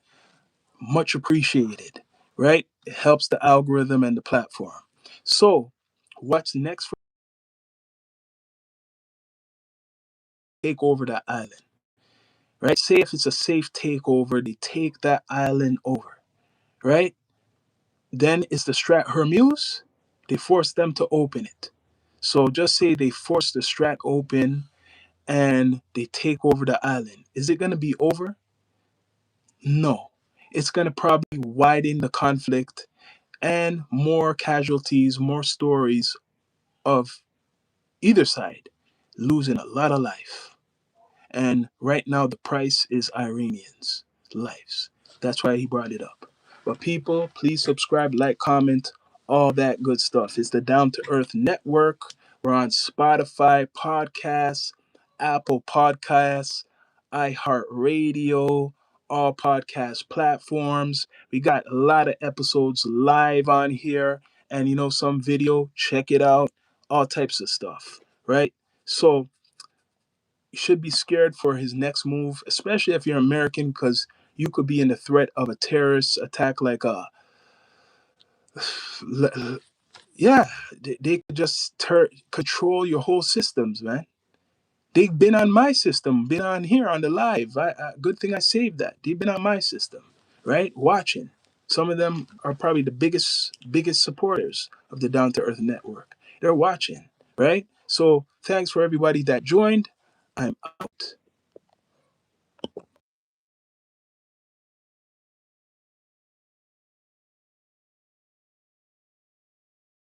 Much appreciated, right? It helps the algorithm and the platform. So What's next for take over that island, right? Say if it's a safe takeover, they take that island over, right? Then it's the Strat Hermuse. They force them to open it. So just say they force the Strat open and they take over the island. Is it going to be over? No. It's going to probably widen the conflict and more casualties, more stories of either side losing a lot of life. And right now, the price is Iranians' lives. That's why he brought it up. But people, please subscribe, like, comment, all that good stuff. It's the Down to Earth Network. We're on Spotify, Podcasts, Apple Podcasts, iHeartRadio, all podcast platforms. We got a lot of episodes live on here, and some video. Check it out. All types of stuff, right? So you should be scared for his next move, especially if you're American, because you could be in the threat of a terrorist attack like yeah, they could just control your whole systems, man. They've been on my system, been on here on the live. Good thing I saved that. They've been on my system, right? Watching. Some of them are probably the biggest supporters of the Down to Earth Network. They're watching, right? So thanks for everybody that joined. I'm out.